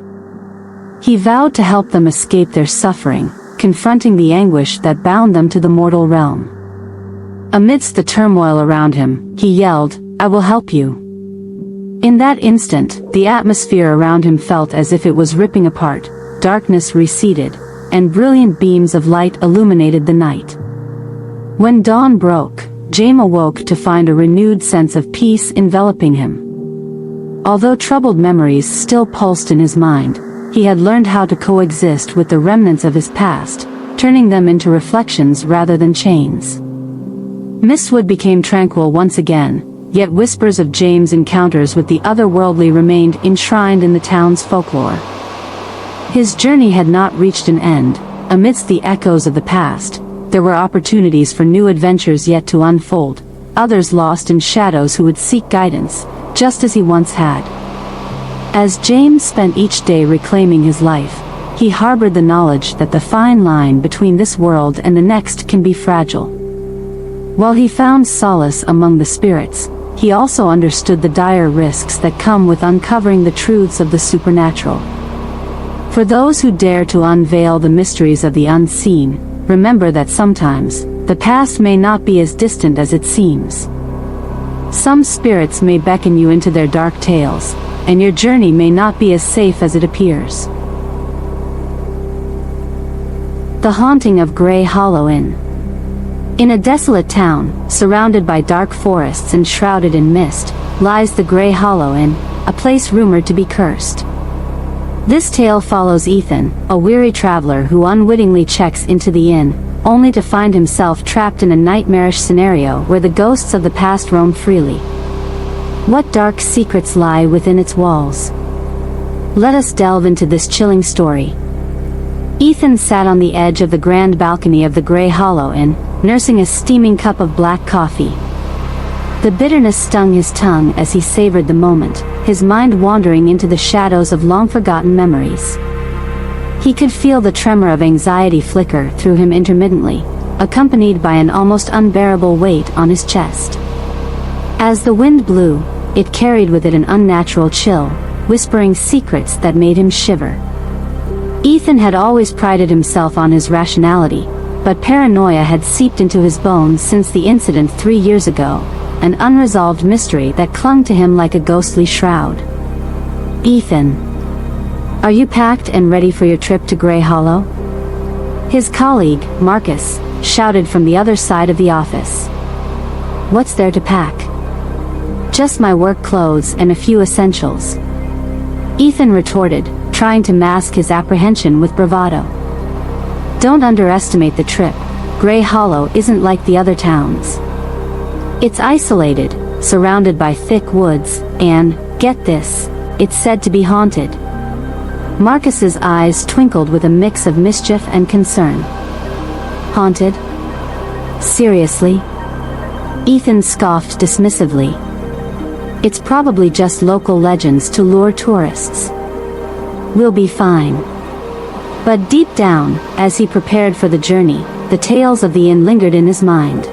He vowed to help them escape their suffering, confronting the anguish that bound them to the mortal realm. Amidst the turmoil around him, he yelled, "I will help you." In that instant, the atmosphere around him felt as if it was ripping apart, darkness receded, and brilliant beams of light illuminated the night. When dawn broke, James awoke to find a renewed sense of peace enveloping him. Although troubled memories still pulsed in his mind, he had learned how to coexist with the remnants of his past, turning them into reflections rather than chains. Mistwood became tranquil once again, yet whispers of James' encounters with the otherworldly remained enshrined in the town's folklore. His journey had not reached an end. Amidst the echoes of the past, there were opportunities for new adventures yet to unfold, others lost in shadows who would seek guidance, just as he once had. As James spent each day reclaiming his life, he harbored the knowledge that the fine line between this world and the next can be fragile. While he found solace among the spirits, he also understood the dire risks that come with uncovering the truths of the supernatural. For those who dare to unveil the mysteries of the unseen, remember that sometimes, the past may not be as distant as it seems. Some spirits may beckon you into their dark tales, and your journey may not be as safe as it appears. The haunting of Grey Hollow Inn. In a desolate town, surrounded by dark forests and shrouded in mist, lies the Grey Hollow Inn, a place rumored to be cursed. This tale follows Ethan, a weary traveler who unwittingly checks into the inn, only to find himself trapped in a nightmarish scenario where the ghosts of the past roam freely. What dark secrets lie within its walls? Let us delve into this chilling story. Ethan sat on the edge of the grand balcony of the Grey Hollow Inn, nursing a steaming cup of black coffee. The bitterness stung his tongue as he savored the moment, his mind wandering into the shadows of long-forgotten memories. He could feel the tremor of anxiety flicker through him intermittently, accompanied by an almost unbearable weight on his chest. As the wind blew, it carried with it an unnatural chill, whispering secrets that made him shiver. Ethan had always prided himself on his rationality, but paranoia had seeped into his bones since the incident 3 years ago, an unresolved mystery that clung to him like a ghostly shroud. Ethan, are you packed and ready for your trip to Grey Hollow? His colleague, Marcus, shouted from the other side of the office. What's there to pack? Just my work clothes and a few essentials. Ethan retorted, trying to mask his apprehension with bravado. Don't underestimate the trip. Grey Hollow isn't like the other towns. It's isolated, surrounded by thick woods, and, get this, it's said to be haunted. Marcus's eyes twinkled with a mix of mischief and concern. Haunted? Seriously? Ethan scoffed dismissively. It's probably just local legends to lure tourists. We'll be fine. But deep down, as he prepared for the journey, the tales of the inn lingered in his mind.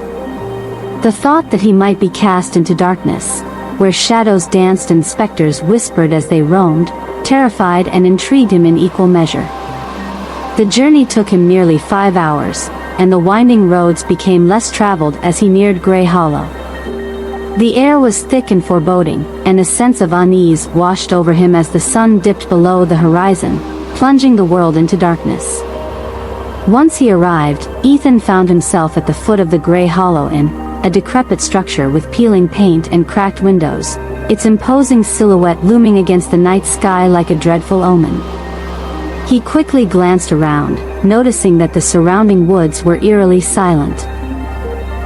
The thought that he might be cast into darkness, where shadows danced and specters whispered as they roamed, terrified and intrigued him in equal measure. The journey took him nearly 5 hours, and the winding roads became less traveled as he neared Grey Hollow. The air was thick and foreboding, and a sense of unease washed over him as the sun dipped below the horizon, plunging the world into darkness. Once he arrived, Ethan found himself at the foot of the Grey Hollow Inn, a decrepit structure with peeling paint and cracked windows, its imposing silhouette looming against the night sky like a dreadful omen. He quickly glanced around, noticing that the surrounding woods were eerily silent.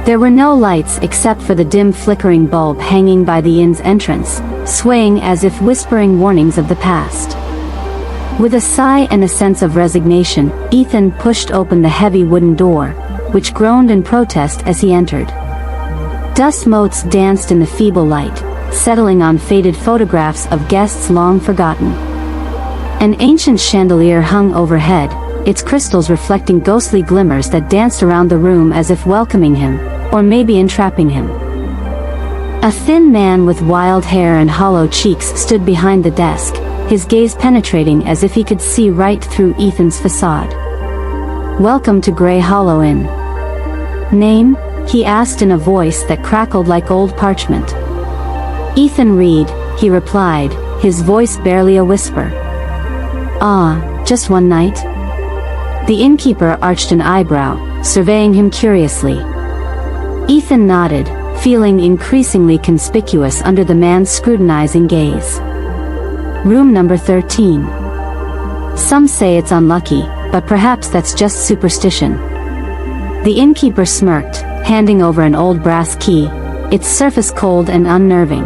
There were no lights except for the dim flickering bulb hanging by the inn's entrance, swaying as if whispering warnings of the past. With a sigh and a sense of resignation, Ethan pushed open the heavy wooden door, which groaned in protest as he entered. Dust motes danced in the feeble light, settling on faded photographs of guests long forgotten. An ancient chandelier hung overhead, its crystals reflecting ghostly glimmers that danced around the room as if welcoming him, or maybe entrapping him. A thin man with wild hair and hollow cheeks stood behind the desk, his gaze penetrating as if he could see right through Ethan's facade. Welcome to Grey Hollow Inn. Name? He asked in a voice that crackled like old parchment. Ethan Reed, he replied, his voice barely a whisper. Ah, just one night? The innkeeper arched an eyebrow, surveying him curiously. Ethan nodded, feeling increasingly conspicuous under the man's scrutinizing gaze. Room number 13. Some say it's unlucky, but perhaps that's just superstition. The innkeeper smirked, handing over an old brass key, its surface cold and unnerving.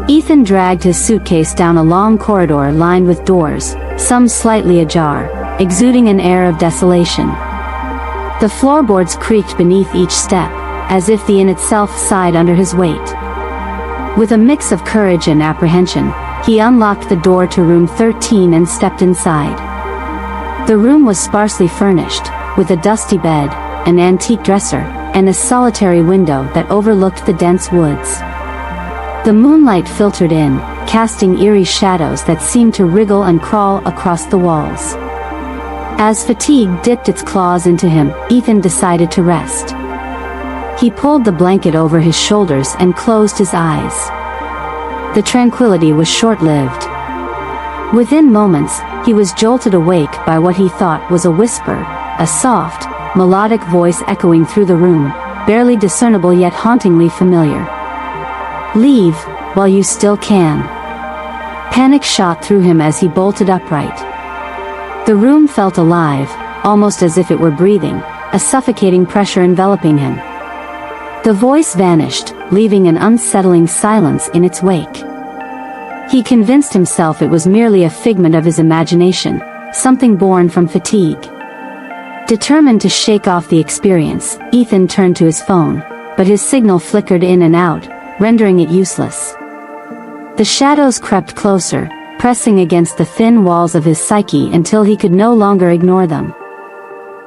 Ethan dragged his suitcase down a long corridor lined with doors, some slightly ajar, exuding an air of desolation. The floorboards creaked beneath each step, as if the inn itself sighed under his weight. With a mix of courage and apprehension, he unlocked the door to room 13 and stepped inside. The room was sparsely furnished, with a dusty bed, an antique dresser, and a solitary window that overlooked the dense woods. The moonlight filtered in, casting eerie shadows that seemed to wriggle and crawl across the walls. As fatigue dipped its claws into him, Ethan decided to rest. He pulled the blanket over his shoulders and closed his eyes. The tranquility was short-lived. Within moments, he was jolted awake by what he thought was a whisper, a soft, melodic voice echoing through the room, barely discernible yet hauntingly familiar. "Leave, while you still can." Panic shot through him as he bolted upright. The room felt alive, almost as if it were breathing, a suffocating pressure enveloping him. The voice vanished, leaving an unsettling silence in its wake. He convinced himself it was merely a figment of his imagination, something born from fatigue. Determined to shake off the experience, Ethan turned to his phone, but his signal flickered in and out, rendering it useless. The shadows crept closer, pressing against the thin walls of his psyche until he could no longer ignore them.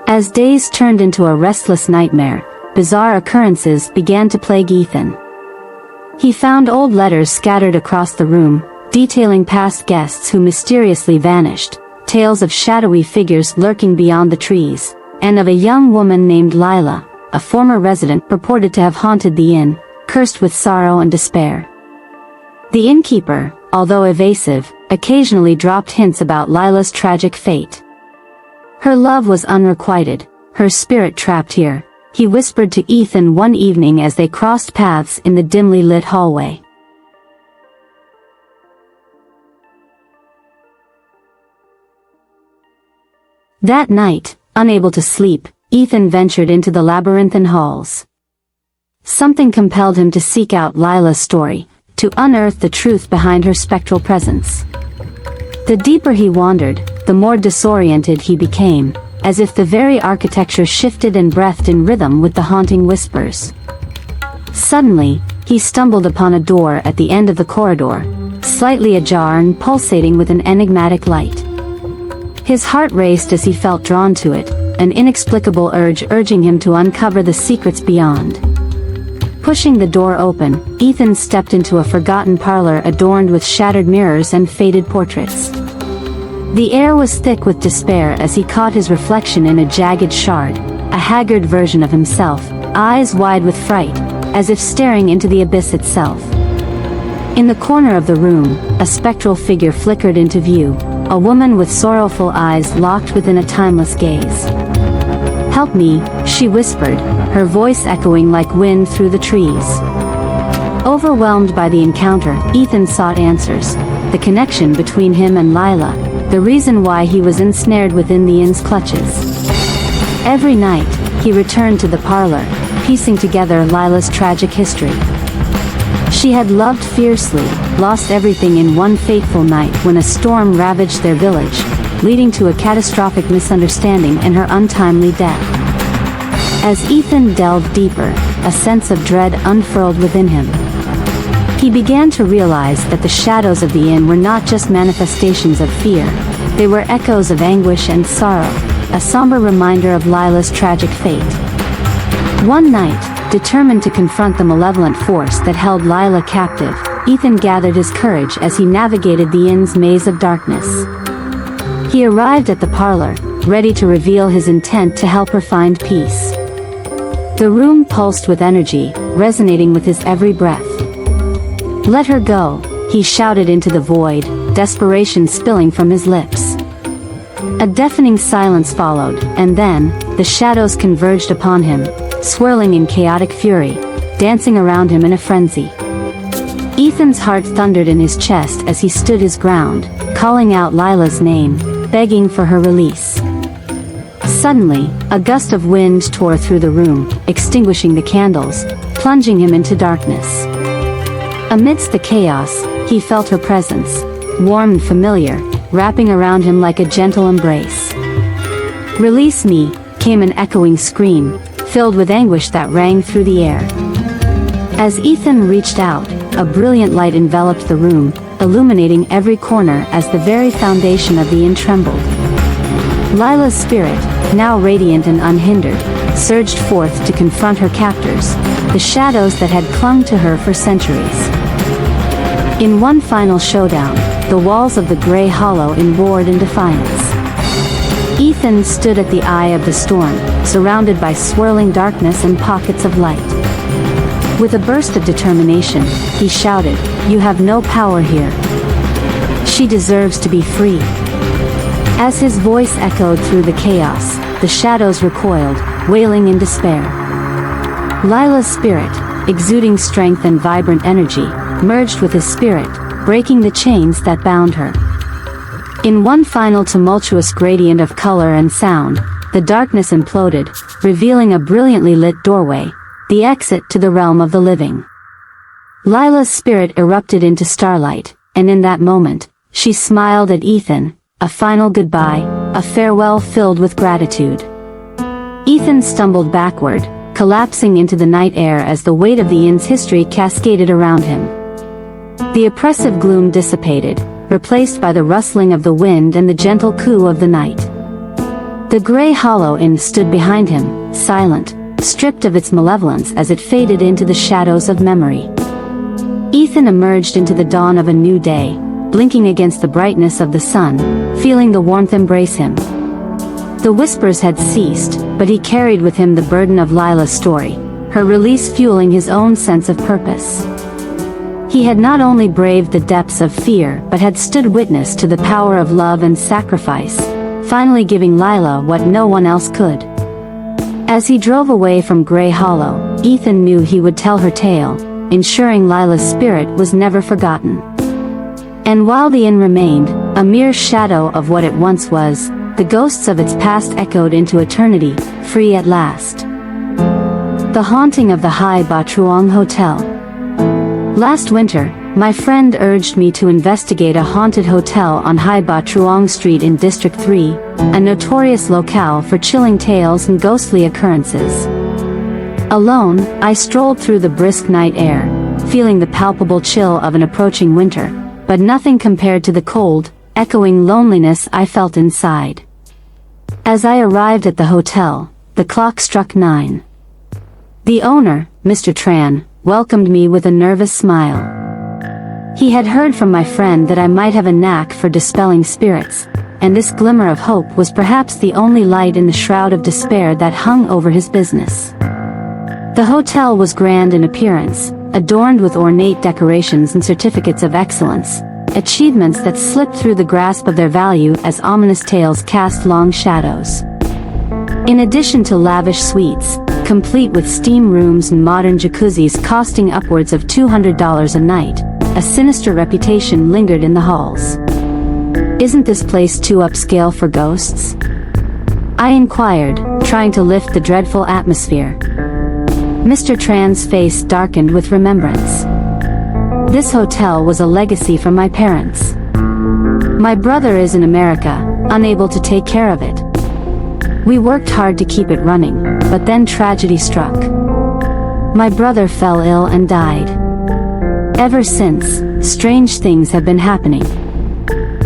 As days turned into a restless nightmare, bizarre occurrences began to plague Ethan. He found old letters scattered across the room, detailing past guests who mysteriously vanished, tales of shadowy figures lurking beyond the trees, and of a young woman named Lila, a former resident purported to have haunted the inn, cursed with sorrow and despair. The innkeeper, although evasive, occasionally dropped hints about Lila's tragic fate. Her love was unrequited, her spirit trapped here, he whispered to Ethan one evening as they crossed paths in the dimly lit hallway. That night, unable to sleep, Ethan ventured into the labyrinthine halls. Something compelled him to seek out Lila's story, to unearth the truth behind her spectral presence. The deeper he wandered, the more disoriented he became, as if the very architecture shifted and breathed in rhythm with the haunting whispers. Suddenly, he stumbled upon a door at the end of the corridor, slightly ajar and pulsating with an enigmatic light. His heart raced as he felt drawn to it, an inexplicable urge urging him to uncover the secrets beyond. Pushing the door open, Ethan stepped into a forgotten parlor adorned with shattered mirrors and faded portraits. The air was thick with despair as he caught his reflection in a jagged shard, a haggard version of himself, eyes wide with fright, as if staring into the abyss itself. In the corner of the room, a spectral figure flickered into view, a woman with sorrowful eyes locked within a timeless gaze. "Help me," she whispered, her voice echoing like wind through the trees. Overwhelmed by the encounter, Ethan sought answers, the connection between him and Lila, the reason why he was ensnared within the inn's clutches. Every night, he returned to the parlor, piecing together Lila's tragic history. She had loved fiercely, lost everything in one fateful night when a storm ravaged their village, leading to a catastrophic misunderstanding and her untimely death. As Ethan delved deeper, a sense of dread unfurled within him. He began to realize that the shadows of the inn were not just manifestations of fear, they were echoes of anguish and sorrow, a somber reminder of Lila's tragic fate. One night, determined to confront the malevolent force that held Lila captive, Ethan gathered his courage as he navigated the inn's maze of darkness. He arrived at the parlor, ready to reveal his intent to help her find peace. The room pulsed with energy, resonating with his every breath. "Let her go," he shouted into the void, desperation spilling from his lips. A deafening silence followed, and then, the shadows converged upon him, swirling in chaotic fury, dancing around him in a frenzy. Ethan's heart thundered in his chest as he stood his ground, calling out Lila's name, begging for her release. Suddenly, a gust of wind tore through the room, extinguishing the candles, plunging him into darkness. Amidst the chaos, he felt her presence, warm and familiar, wrapping around him like a gentle embrace. "Release me," came an echoing scream, filled with anguish that rang through the air. As Ethan reached out, a brilliant light enveloped the room, illuminating every corner as the very foundation of the inn trembled. Lila's spirit, now radiant and unhindered, surged forth to confront her captors, the shadows that had clung to her for centuries. In one final showdown, the walls of the gray hollow roared in defiance. Ethan stood at the eye of the storm, surrounded by swirling darkness and pockets of light. With a burst of determination, he shouted, "You have no power here. She deserves to be free." As his voice echoed through the chaos, the shadows recoiled, wailing in despair. Lila's spirit, exuding strength and vibrant energy, merged with his spirit, breaking the chains that bound her. In one final tumultuous gradient of color and sound, the darkness imploded, revealing a brilliantly lit doorway, the exit to the realm of the living. Lila's spirit erupted into starlight, and in that moment, she smiled at Ethan, a final goodbye, a farewell filled with gratitude. Ethan stumbled backward, collapsing into the night air as the weight of the inn's history cascaded around him. The oppressive gloom dissipated, replaced by the rustling of the wind and the gentle coo of the night. The gray hollow inn stood behind him, silent, stripped of its malevolence as it faded into the shadows of memory. Ethan emerged into the dawn of a new day, blinking against the brightness of the sun, feeling the warmth embrace him. The whispers had ceased, but he carried with him the burden of Lila's story, her release fueling his own sense of purpose. He had not only braved the depths of fear but had stood witness to the power of love and sacrifice, finally giving Lila what no one else could. As he drove away from Grey Hollow, Ethan knew he would tell her tale, ensuring Lila's spirit was never forgotten. And while the inn remained, a mere shadow of what it once was, the ghosts of its past echoed into eternity, free at last. The haunting of the Hai Ba Truong Hotel. Last winter, my friend urged me to investigate a haunted hotel on Hai Ba Truong Street in District 3, a notorious locale for chilling tales and ghostly occurrences. Alone, I strolled through the brisk night air, feeling the palpable chill of an approaching winter, but nothing compared to the cold, echoing loneliness I felt inside. As I arrived at the hotel, the clock struck 9. The owner, Mr. Tran, welcomed me with a nervous smile. He had heard from my friend that I might have a knack for dispelling spirits, and this glimmer of hope was perhaps the only light in the shroud of despair that hung over his business. The hotel was grand in appearance, adorned with ornate decorations and certificates of excellence, achievements that slipped through the grasp of their value as ominous tales cast long shadows. In addition to lavish suites, complete with steam rooms and modern jacuzzis costing upwards of $200 a night, a sinister reputation lingered in the halls. "Isn't this place too upscale for ghosts?" I inquired, trying to lift the dreadful atmosphere. Mr. Tran's face darkened with remembrance. This hotel was a legacy from my parents. My brother is in America, unable to take care of it. We worked hard to keep it running, but then tragedy struck. My brother fell ill and died. Ever since, strange things have been happening.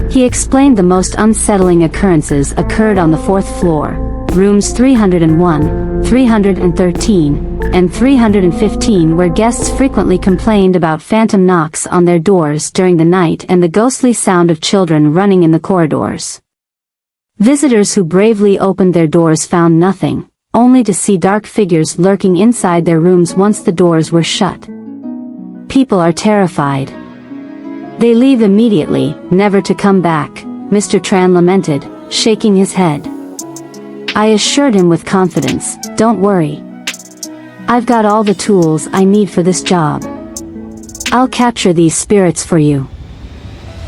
He explained the most unsettling occurrences occurred on the 4th floor, rooms 301, 313, and 315, where guests frequently complained about phantom knocks on their doors during the night and the ghostly sound of children running in the corridors. Visitors who bravely opened their doors found nothing, only to see dark figures lurking inside their rooms once the doors were shut. People are terrified. They leave immediately, never to come back, Mr. Tran lamented, shaking his head. I assured him with confidence, "Don't worry. I've got all the tools I need for this job. I'll capture these spirits for you."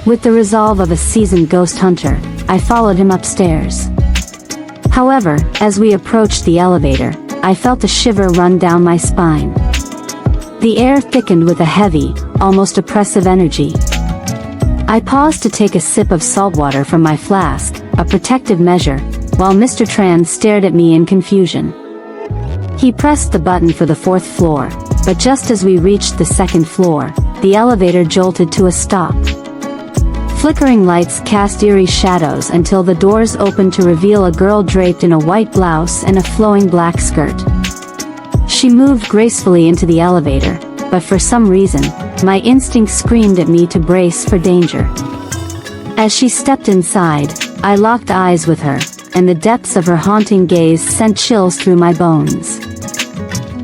With the resolve of a seasoned ghost hunter, I followed him upstairs. However, as we approached the elevator, I felt a shiver run down my spine. The air thickened with a heavy, almost oppressive energy. I paused to take a sip of salt water from my flask, a protective measure, while Mr. Tran stared at me in confusion. He pressed the button for the 4th floor, but just as we reached the 2nd floor, the elevator jolted to a stop. Flickering lights cast eerie shadows until the doors opened to reveal a girl draped in a white blouse and a flowing black skirt. She moved gracefully into the elevator, but for some reason, My instinct screamed at me to brace for danger. As she stepped inside, I locked eyes with her, and the depths of her haunting gaze sent chills through my bones.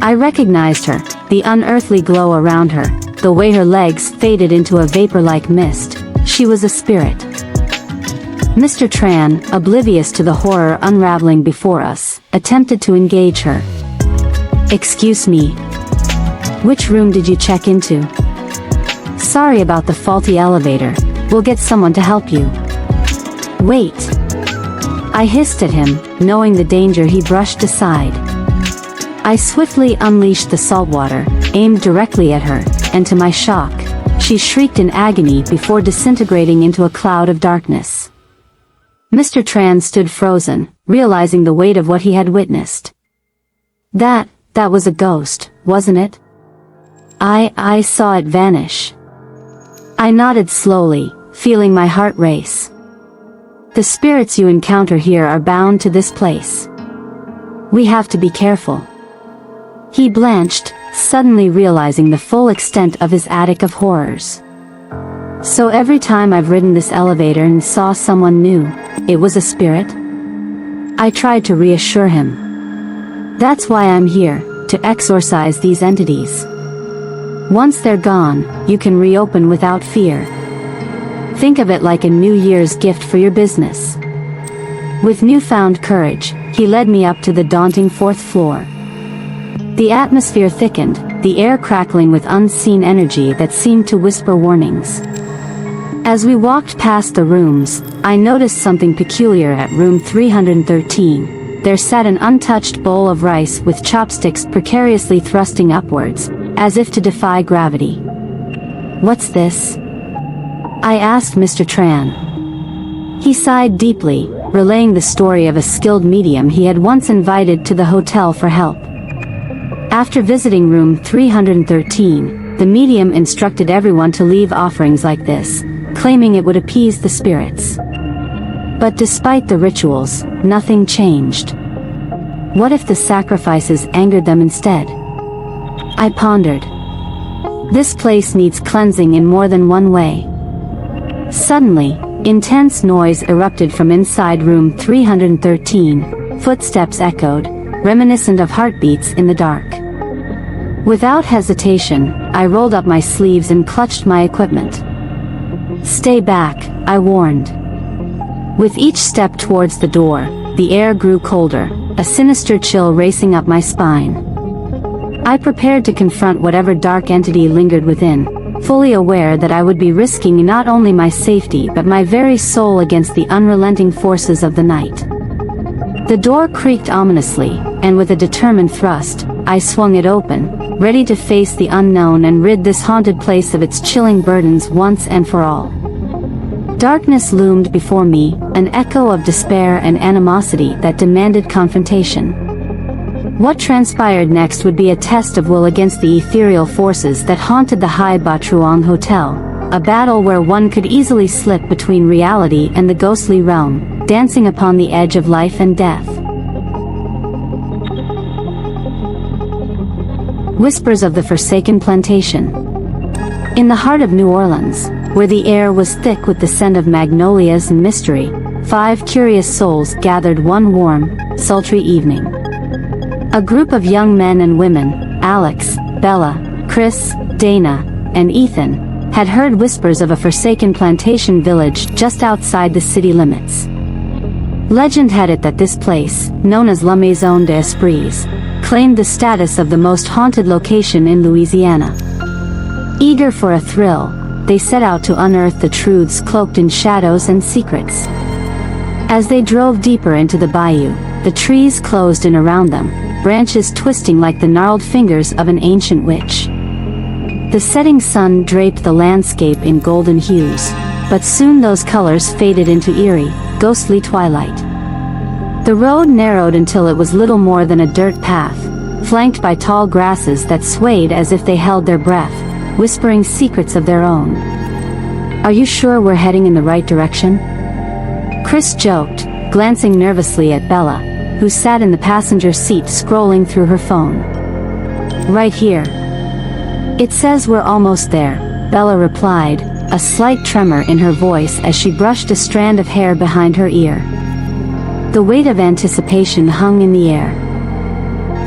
I recognized her, the unearthly glow around her, the way her legs faded into a vapor-like mist. She was a spirit. Mr. Tran, oblivious to the horror unraveling before us, attempted to engage her. "Excuse me. Which room did you check into?" "Sorry about the faulty elevator. We'll get someone to help you." "Wait." I hissed at him, knowing the danger he brushed aside. I swiftly unleashed the saltwater, aimed directly at her, and to my shock, she shrieked in agony before disintegrating into a cloud of darkness. Mr. Tran stood frozen, realizing the weight of what he had witnessed. That was a ghost, wasn't it?" I saw it vanish." I nodded slowly, feeling my heart race. "The spirits you encounter here are bound to this place. We have to be careful." He blanched, suddenly realizing the full extent of his attic of horrors. "So every time I've ridden this elevator and saw someone new, it was a spirit?" I tried to reassure him. "That's why I'm here, to exorcise these entities. Once they're gone, you can reopen without fear. Think of it like a New Year's gift for your business." With newfound courage, he led me up to the daunting 4th floor. The atmosphere thickened, the air crackling with unseen energy that seemed to whisper warnings. As we walked past the rooms, I noticed something peculiar at room 313. There sat an untouched bowl of rice with chopsticks precariously thrusting upwards, as if to defy gravity. "What's this?" I asked Mr. Tran. He sighed deeply, relaying the story of a skilled medium he had once invited to the hotel for help. After visiting room 313, the medium instructed everyone to leave offerings like this, claiming it would appease the spirits. But despite the rituals, nothing changed. What if the sacrifices angered them instead? I pondered. This place needs cleansing in more than one way. Suddenly, intense noise erupted from inside room 313, footsteps echoed, reminiscent of heartbeats in the dark. Without hesitation, I rolled up my sleeves and clutched my equipment. "Stay back," I warned. With each step towards the door, the air grew colder, a sinister chill racing up my spine. I prepared to confront whatever dark entity lingered within, fully aware that I would be risking not only my safety but my very soul against the unrelenting forces of the night. The door creaked ominously, and with a determined thrust, I swung it open, ready to face the unknown and rid this haunted place of its chilling burdens once and for all. Darkness loomed before me, an echo of despair and animosity that demanded confrontation. What transpired next would be a test of will against the ethereal forces that haunted the Hai Ba Truong Hotel, a battle where one could easily slip between reality and the ghostly realm, dancing upon the edge of life and death. Whispers of the Forsaken Plantation. In the heart of New Orleans, where the air was thick with the scent of magnolias and mystery, 5 curious souls gathered one warm, sultry evening. A group of young men and women, Alex, Bella, Chris, Dana, and Ethan, had heard whispers of a forsaken plantation village just outside the city limits. Legend had it that this place, known as La Maison des Esprits, claimed the status of the most haunted location in Louisiana. Eager for a thrill, they set out to unearth the truths cloaked in shadows and secrets. As they drove deeper into the bayou, the trees closed in around them, branches twisting like the gnarled fingers of an ancient witch. The setting sun draped the landscape in golden hues, but soon those colors faded into eerie, ghostly twilight. The road narrowed until it was little more than a dirt path, flanked by tall grasses that swayed as if they held their breath, whispering secrets of their own. "Are you sure we're heading in the right direction?" Chris joked, glancing nervously at Bella, who sat in the passenger seat scrolling through her phone. "Right here. It says we're almost there," Bella replied, a slight tremor in her voice as she brushed a strand of hair behind her ear. The weight of anticipation hung in the air.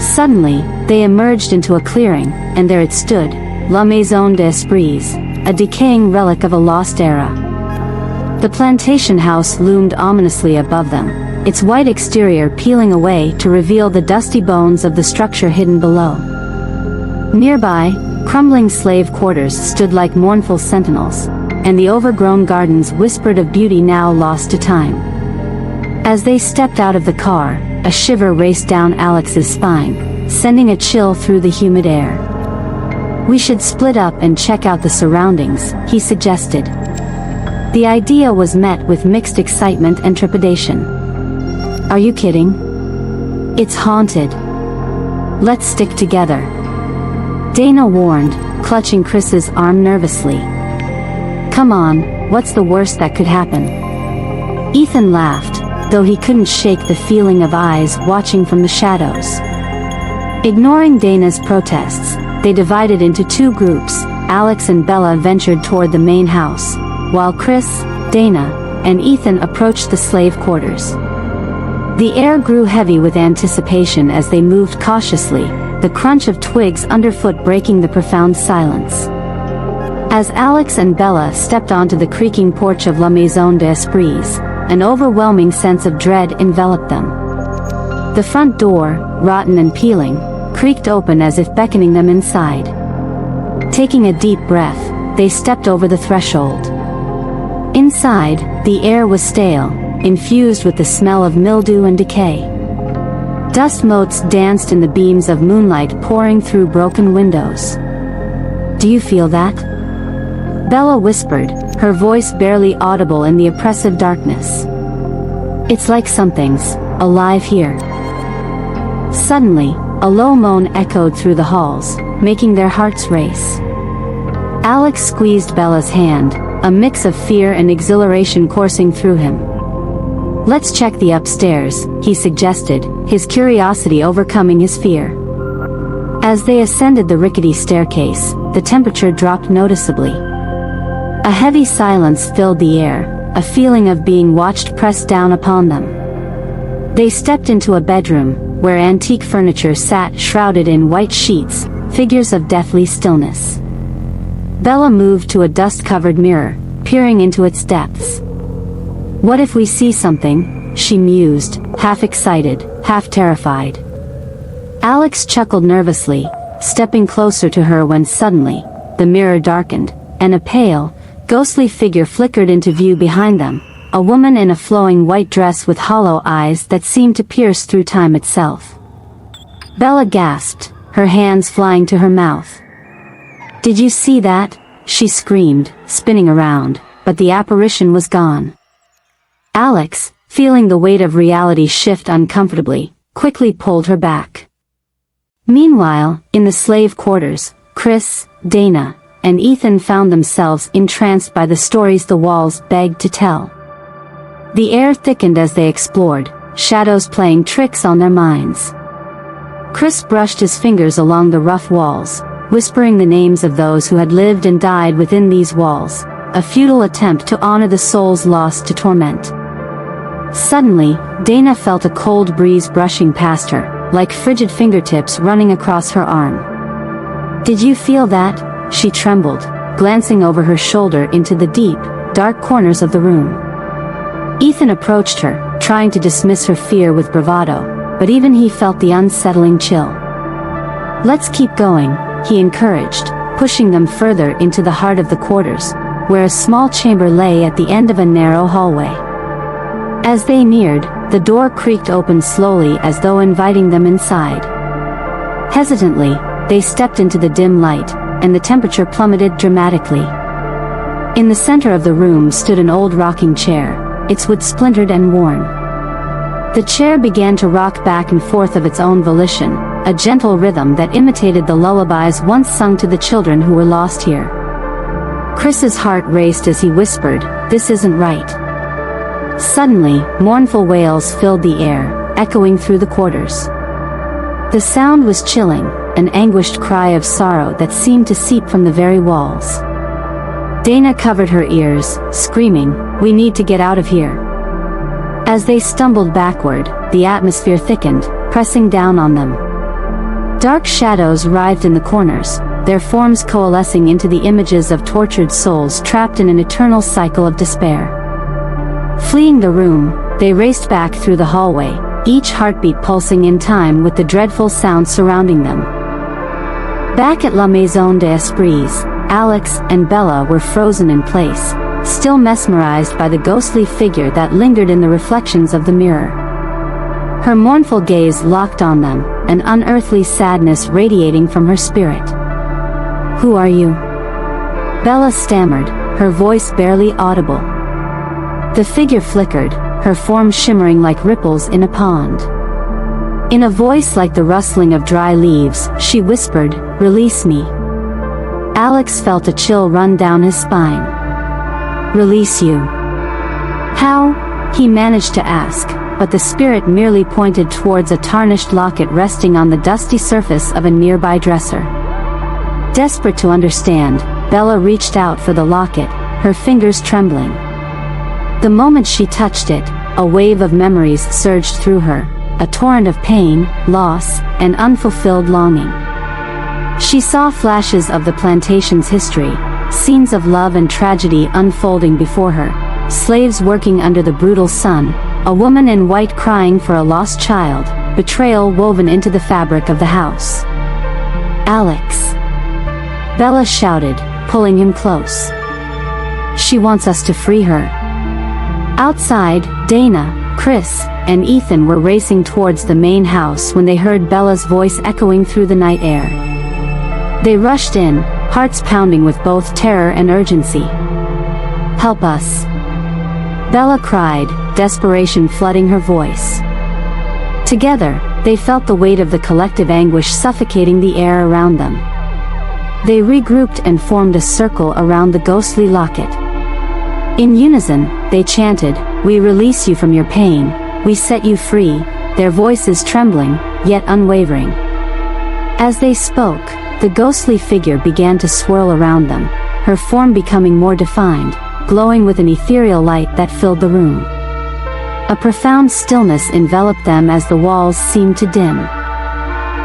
Suddenly, they emerged into a clearing, and there it stood, La Maison d'Esprits, a decaying relic of a lost era. The plantation house loomed ominously above them, its white exterior peeling away to reveal the dusty bones of the structure hidden below. Nearby, crumbling slave quarters stood like mournful sentinels, and the overgrown gardens whispered of beauty now lost to time. As they stepped out of the car, a shiver raced down Alex's spine, sending a chill through the humid air. "We should split up and check out the surroundings," he suggested. The idea was met with mixed excitement and trepidation. "Are you kidding? It's haunted. Let's stick together," Dana warned, clutching Chris's arm nervously. "Come on, what's the worst that could happen?" Ethan laughed, though he couldn't shake the feeling of eyes watching from the shadows. Ignoring Dana's protests, they divided into two groups. Alex and Bella ventured toward the main house, while Chris, Dana, and Ethan approached the slave quarters. The air grew heavy with anticipation as they moved cautiously, the crunch of twigs underfoot breaking the profound silence. As Alex and Bella stepped onto the creaking porch of La Maison d'Esprits, an overwhelming sense of dread enveloped them. The front door, rotten and peeling, creaked open as if beckoning them inside. Taking a deep breath, they stepped over the threshold. Inside, the air was stale, infused with the smell of mildew and decay. Dust motes danced in the beams of moonlight pouring through broken windows. "Do you feel that?" Bella whispered, her voice barely audible in the oppressive darkness. "It's like something's alive here." Suddenly, a low moan echoed through the halls, making their hearts race. Alex squeezed Bella's hand, a mix of fear and exhilaration coursing through him. "Let's check the upstairs," he suggested, his curiosity overcoming his fear. As they ascended the rickety staircase, the temperature dropped noticeably. A heavy silence filled the air, a feeling of being watched pressed down upon them. They stepped into a bedroom, where antique furniture sat shrouded in white sheets, figures of deathly stillness. Bella moved to a dust-covered mirror, peering into its depths. "What if we see something?" she mused, half excited, half terrified. Alex chuckled nervously, stepping closer to her when suddenly, the mirror darkened, and a pale, ghostly figure flickered into view behind them, a woman in a flowing white dress with hollow eyes that seemed to pierce through time itself. Bella gasped, her hands flying to her mouth. "Did you see that?" she screamed, spinning around, but the apparition was gone. Alex, feeling the weight of reality shift uncomfortably, quickly pulled her back. Meanwhile, in the slave quarters, Chris, Dana, and Ethan found themselves entranced by the stories the walls begged to tell. The air thickened as they explored, shadows playing tricks on their minds. Chris brushed his fingers along the rough walls, whispering the names of those who had lived and died within these walls, a futile attempt to honor the souls lost to torment. Suddenly, Dana felt a cold breeze brushing past her, like frigid fingertips running across her arm. "Did you feel that?" she trembled, glancing over her shoulder into the deep, dark corners of the room. Ethan approached her, trying to dismiss her fear with bravado, but even he felt the unsettling chill. "Let's keep going," he encouraged, pushing them further into the heart of the quarters, where a small chamber lay at the end of a narrow hallway. As they neared, the door creaked open slowly as though inviting them inside. Hesitantly, they stepped into the dim light, and the temperature plummeted dramatically. In the center of the room stood an old rocking chair, its wood splintered and worn. The chair began to rock back and forth of its own volition, a gentle rhythm that imitated the lullabies once sung to the children who were lost here. Chris's heart raced as he whispered, "This isn't right." Suddenly, mournful wails filled the air, echoing through the quarters. The sound was chilling, an anguished cry of sorrow that seemed to seep from the very walls. Dana covered her ears, screaming, "We need to get out of here." As they stumbled backward, the atmosphere thickened, pressing down on them. Dark shadows writhed in the corners, their forms coalescing into the images of tortured souls trapped in an eternal cycle of despair. Fleeing the room, they raced back through the hallway, each heartbeat pulsing in time with the dreadful sounds surrounding them. Back at La Maison des Esprits, Alex and Bella were frozen in place, still mesmerized by the ghostly figure that lingered in the reflections of the mirror. Her mournful gaze locked on them, an unearthly sadness radiating from her spirit. "Who are you?" Bella stammered, her voice barely audible. The figure flickered, her form shimmering like ripples in a pond. In a voice like the rustling of dry leaves, she whispered, "Release me." Alex felt a chill run down his spine. "Release you? How?" he managed to ask, but the spirit merely pointed towards a tarnished locket resting on the dusty surface of a nearby dresser. Desperate to understand, Bella reached out for the locket, her fingers trembling. The moment she touched it, a wave of memories surged through her, a torrent of pain, loss, and unfulfilled longing. She saw flashes of the plantation's history, scenes of love and tragedy unfolding before her, slaves working under the brutal sun, a woman in white crying for a lost child, betrayal woven into the fabric of the house. "Alex!" Bella shouted, pulling him close. "She wants us to free her." Outside, Dana, Chris, and Ethan were racing towards the main house when they heard Bella's voice echoing through the night air. They rushed in, hearts pounding with both terror and urgency. "Help us!" Bella cried, desperation flooding her voice. Together, they felt the weight of the collective anguish suffocating the air around them. They regrouped and formed a circle around the ghostly locket. In unison, they chanted, "We release you from your pain, we set you free," their voices trembling, yet unwavering. As they spoke, the ghostly figure began to swirl around them, her form becoming more defined, glowing with an ethereal light that filled the room. A profound stillness enveloped them as the walls seemed to dim.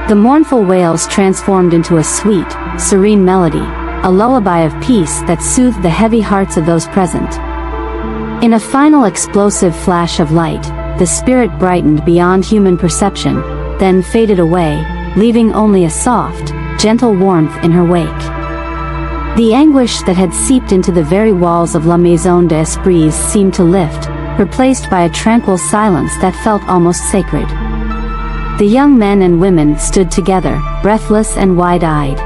The mournful wails transformed into a sweet, serene melody, a lullaby of peace that soothed the heavy hearts of those present. In a final explosive flash of light, the spirit brightened beyond human perception, then faded away, leaving only a soft, gentle warmth in her wake. The anguish that had seeped into the very walls of La Maison des Esprits seemed to lift, replaced by a tranquil silence that felt almost sacred. The young men and women stood together, breathless and wide-eyed.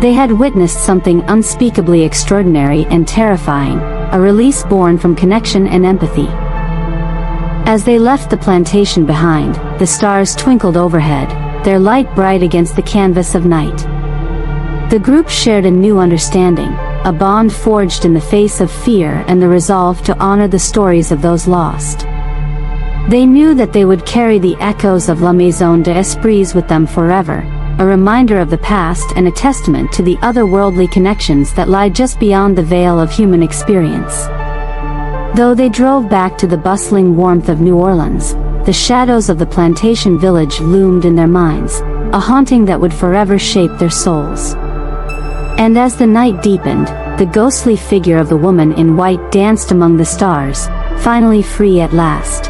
They had witnessed something unspeakably extraordinary and terrifying, a release born from connection and empathy. As they left the plantation behind, the stars twinkled overhead, their light bright against the canvas of night. The group shared a new understanding, a bond forged in the face of fear and the resolve to honor the stories of those lost. They knew that they would carry the echoes of La Maison des Esprits with them forever, a reminder of the past and a testament to the otherworldly connections that lie just beyond the veil of human experience. Though they drove back to the bustling warmth of New Orleans, the shadows of the plantation village loomed in their minds, a haunting that would forever shape their souls. And as the night deepened, the ghostly figure of the woman in white danced among the stars, finally free at last.